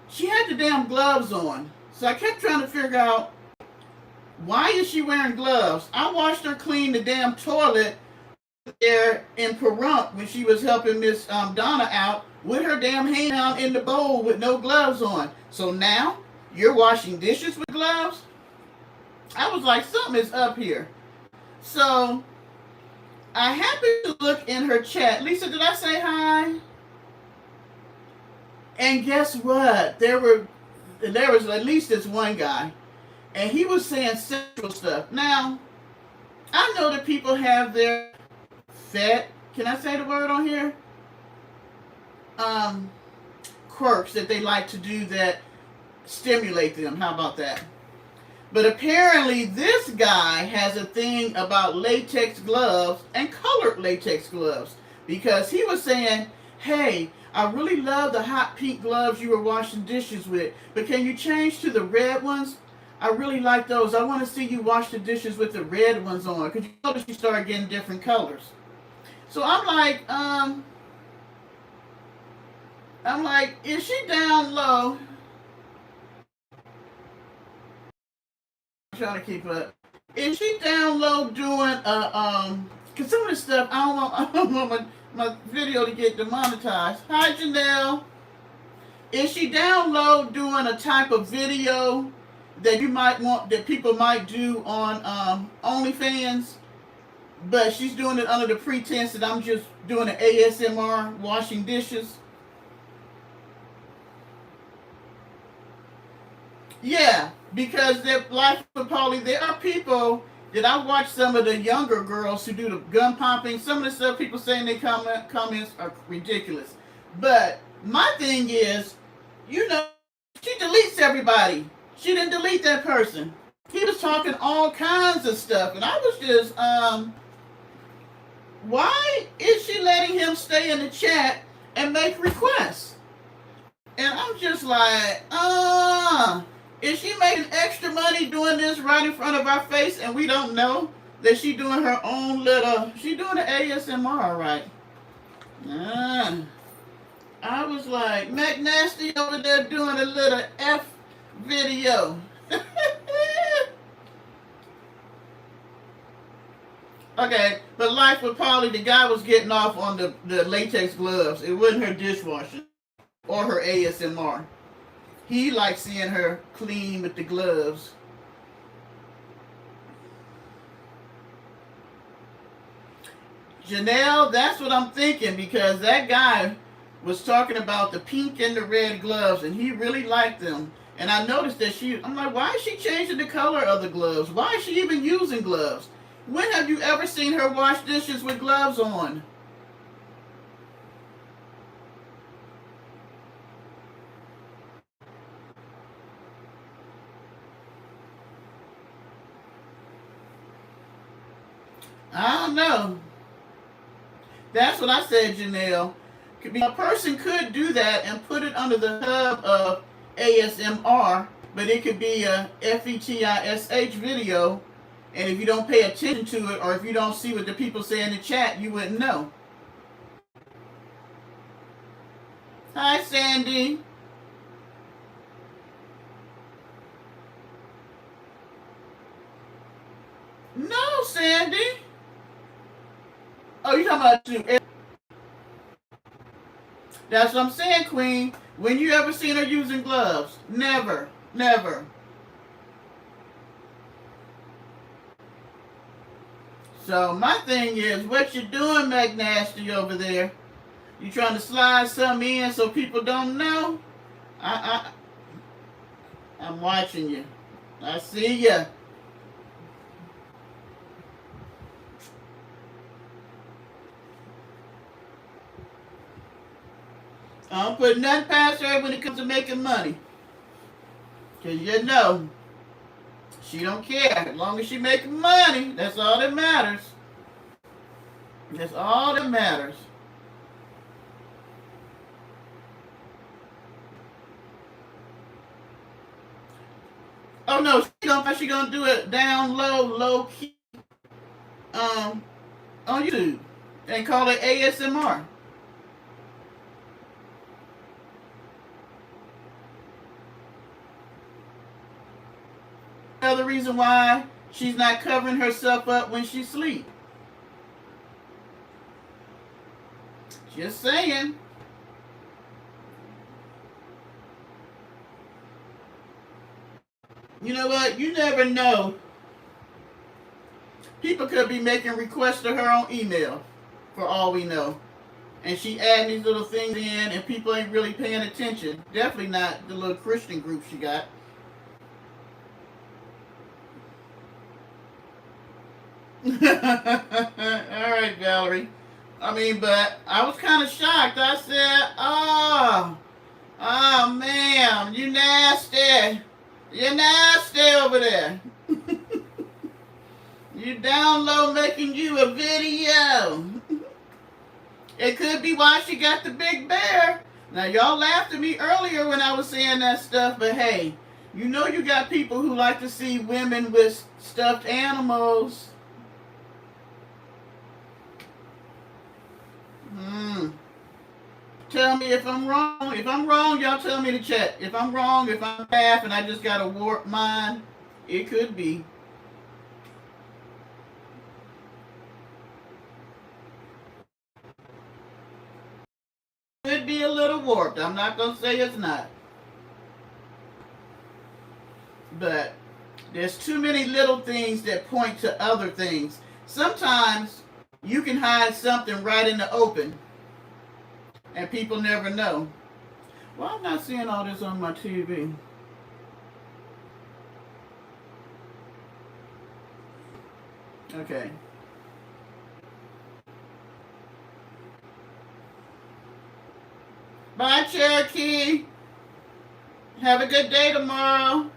she had the damn gloves on. So I kept trying to figure out why is she wearing gloves. I watched her clean the damn toilet there in Pahrump when she was helping Miss Donna out with her damn hand down in the bowl with no gloves on. So now you're washing dishes with gloves? I was like, something is up here. So I happened to look in her chat. Lisa, did I say hi? And guess what? There was at least this one guy, and he was saying sexual stuff. Now, I know that people have their fet. Can I say the word on here? Um, Quirks that they like to do that stimulate them. How about that? But apparently, this guy has a thing about latex gloves and colored latex gloves because he was saying, hey, I really love the hot pink gloves you were washing dishes with, but can you change to the red ones? I really like those. I want to see you wash the dishes with the red ones on because you notice you start getting different colors. So I'm like, is she down low? I'm trying to keep up. Is she down low doing cause some of this stuff I don't want my video to get demonetized. Hi Janelle. Is she down low doing a type of video that you might want that people might do on OnlyFans? But she's doing it under the pretense that I'm just doing an ASMR washing dishes. Yeah, because they're like for Polly, there are people that I watch some of the younger girls who do the gun popping. Some of the stuff people say in their comments are ridiculous. But my thing is, you know, she deletes everybody. She didn't delete that person. He was talking all kinds of stuff, and I was just, why is she letting him stay in the chat and make requests? And I'm just like, is she making extra money doing this right in front of our face and we don't know that she doing her own she doing the ASMR, right? I was like, Mac Nasty over there doing a little F video. Okay, but Life with Polly, the guy was getting off on the latex gloves. It wasn't her dishwashing or her ASMR. He likes seeing her clean with the gloves. Janelle, that's what I'm thinking because that guy was talking about the pink and the red gloves and he really liked them. And I noticed that I'm like, why is she changing the color of the gloves? Why is she even using gloves? When have you ever seen her wash dishes with gloves on? I don't know. That's what I said, Janelle. A person could do that and put it under the hub of ASMR, but it could be a FETISH video, and if you don't pay attention to it, or if you don't see what the people say in the chat, you wouldn't know. Hi, Sandy. No, Sandy. Oh, you talking about you? That's what I'm saying, Queen. When you ever seen her using gloves? Never. Never. So my thing is, what you doing, McNasty, over there? You trying to slide something in so people don't know? I'm watching you. I see ya. I don't put nothing past her when it comes to making money. Cause you know, she don't care. As long as she making money, that's all that matters. That's all that matters. Oh no, she gonna do it down low, low key, um, on YouTube, and call it ASMR. Another reason why she's not covering herself up when she sleep. Just saying. You know what? You never know. People could be making requests to her on email, for all we know. And she adding these little things in, and people ain't really paying attention. Definitely not the little Christian group she got. All right, Valerie. I mean, but I was kind of shocked. I said, oh, man, you nasty. You're nasty over there. You down low making you a video. It could be why she got the big bear. Now, y'all laughed at me earlier when I was saying that stuff, but hey, you know you got people who like to see women with stuffed animals. Tell me if I'm wrong. If I'm wrong, y'all tell me to check. If I'm wrong, if I'm half and I just got a warped mind, it could be. Could be a little warped. I'm not going to say it's not. But there's too many little things that point to other things. Sometimes you can hide something right in the open and people never know. Well, I'm not seeing all this on my TV. Okay. Bye, Cherokee. Have a good day tomorrow.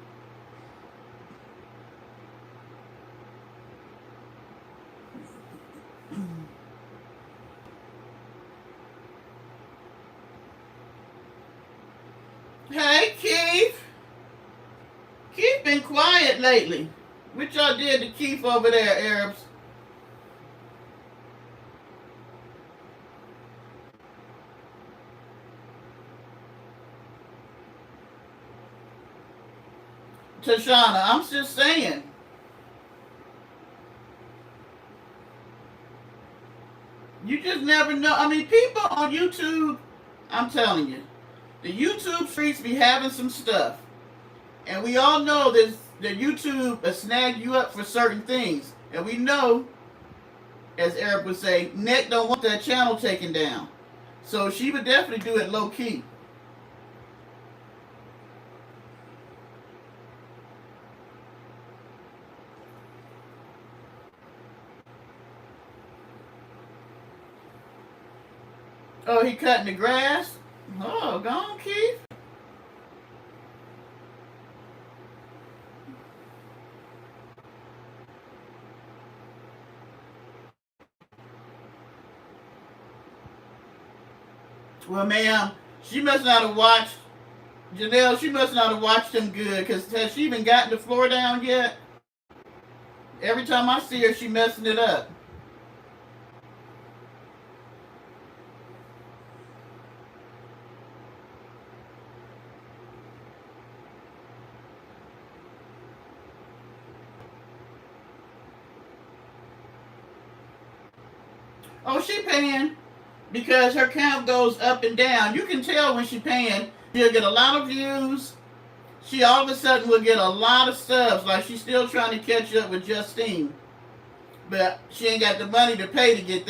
Hey, Keith. Keith been quiet lately. What y'all did to Keith over there, Arabs? Tashana, I'm just saying. You just never know. I mean, people on YouTube, I'm telling you, the YouTube streets be having some stuff. And we all know that YouTube will snag you up for certain things. And we know, as Eric would say, Nick don't want that channel taken down. So she would definitely do it low key. Oh, he cutting the grass? Oh, go on, Keith. Well, ma'am, she must not have watched, Janelle, she must not have watched him good, because has she even gotten the floor down yet? Every time I see her, she messing it up. Oh, she paying. because her count goes up and down. You can tell when she's paying. She'll get a lot of views. She all of a sudden will get a lot of subs. Like she's still trying to catch up with Justine, but she ain't got the money to pay to get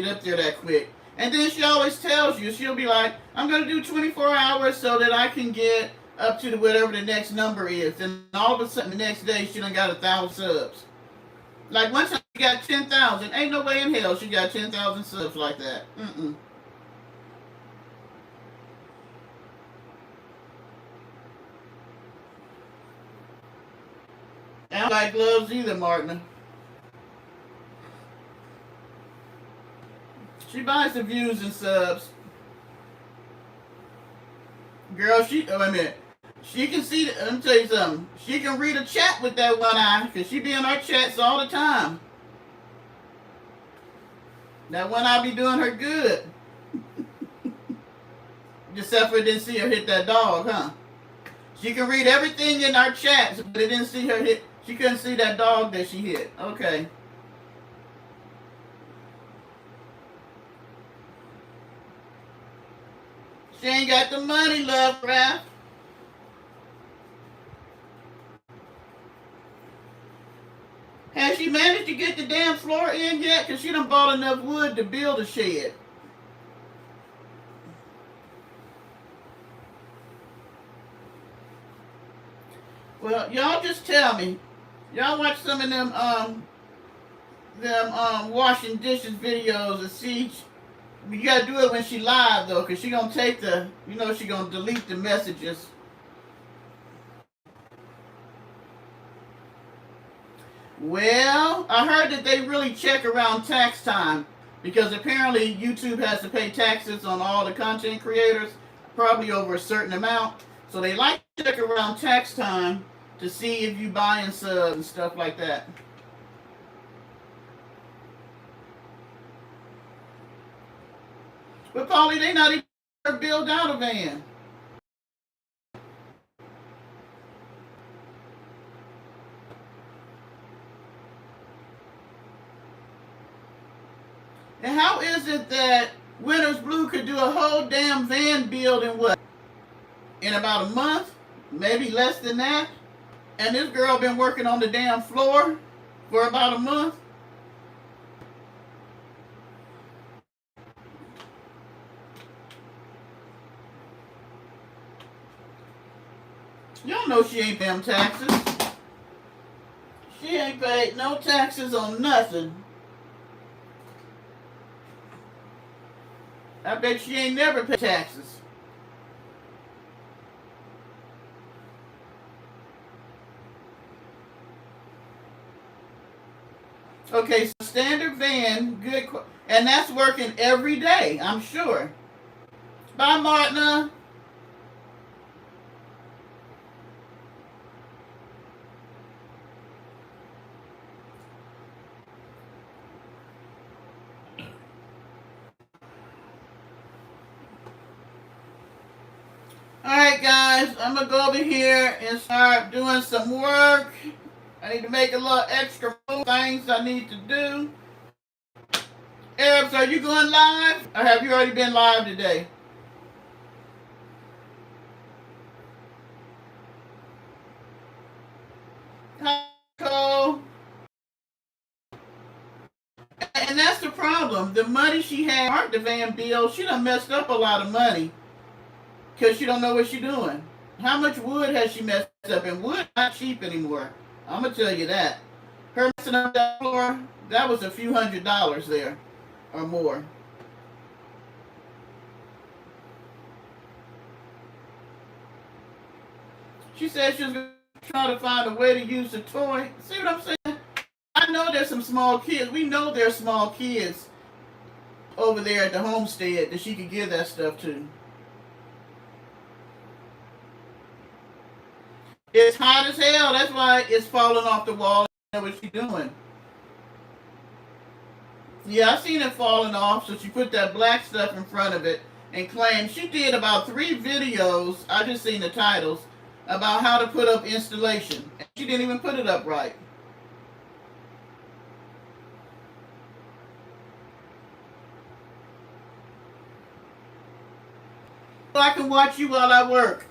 up there that quick. And then she always tells you, she'll be like, I'm gonna do 24 hours so that I can get up to whatever the next number is. And all of a sudden the next day she done got 1,000 subs. Like one time she got 10,000. Ain't no way in hell she got 10,000 subs like that. Mm-mm. I don't like gloves either, Martina. She buys the views and subs. Girl, wait a minute. She can see, let me tell you something. She can read a chat with that one eye, because she be in our chats all the time. That one eye be doing her good. Except for didn't see her hit that dog, huh? She can read everything in our chats, but it didn't see her hit. She couldn't see that dog that she hit. Okay. She ain't got the money, Lovecraft. Has she managed to get the damn floor in yet? Because she done bought enough wood to build a shed. Well, y'all just tell me. Y'all watch some of them washing dishes videos and see. You gotta do it when she live though, because she gonna take she gonna delete the messages. Well, I heard that they really check around tax time, because apparently YouTube has to pay taxes on all the content creators, probably over a certain amount. So they like to check around tax time to see if you buying subs and stuff like that. But Paulie, they not even build out a van. And how is it that Winners Blue could do a whole damn van build in what? In about a month? Maybe less than that? And this girl been working on the damn floor for about a month? Y'all know she ain't paying taxes. She ain't paid no taxes on nothing. I bet she ain't never paid taxes. Okay, so standard van, good, and that's working every day, I'm sure. Bye, Martina. Alright guys, I'm going to go over here and start doing some work. I need to make a little extra things I need to do. Arabs, are you going live? Or have you already been live today? Hi, Cole. And that's the problem. The money she had, Art the Van bill, she done messed up a lot of money. Because she don't know what she's doing. How much wood has she messed up? And wood not cheap anymore. I'm going to tell you that. Her messing up that floor, that was a few $100s there. Or more. She said she was going to try to find a way to use the toy. See what I'm saying? I know there's some small kids. We know there's small kids over there at the homestead that she could give that stuff to. It's hot as hell. That's why it's falling off the wall. That's what she's doing. Yeah, I seen it falling off, so she put that black stuff in front of it and claimed she did about 3 videos. I just seen the titles about how to put up installation. She didn't even put it up right. so I can watch you while I work.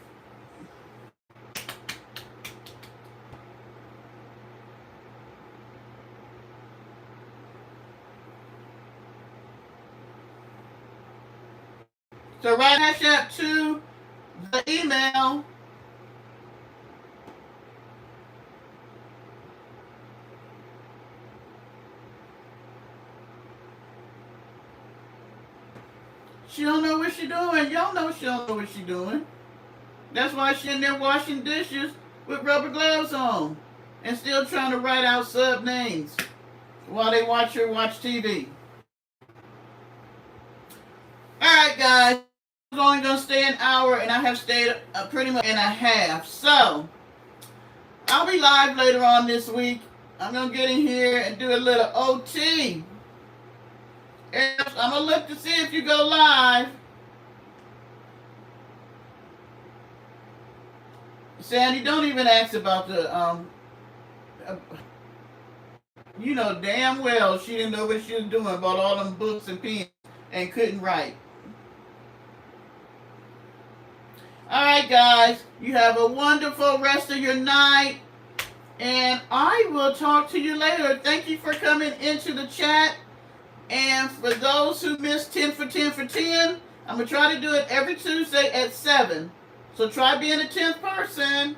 So write Cash App to the email. She don't know what she doing. Y'all know she don't know what she doing. That's why she in there washing dishes with rubber gloves on and still trying to write out sub names while they watch her watch TV. Alright, guys. I'm only going to stay an hour, and I have stayed pretty much an half. So, I'll be live later on this week. I'm going to get in here and do a little OT. And I'm going to look to see if you go live. Sandy, don't even ask about the, you know damn well she didn't know what she was doing about all them books and pens and couldn't write. Alright, guys, you have a wonderful rest of your night, and I will talk to you later. Thank you for coming into the chat, and for those who missed 10 for 10 for 10, I'm going to try to do it every Tuesday at 7. So try being a 10th person.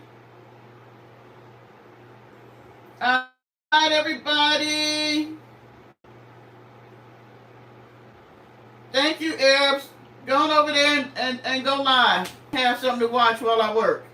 All right, everybody. Thank you, Arabs. Go on over there and go live. Have something to watch while I work.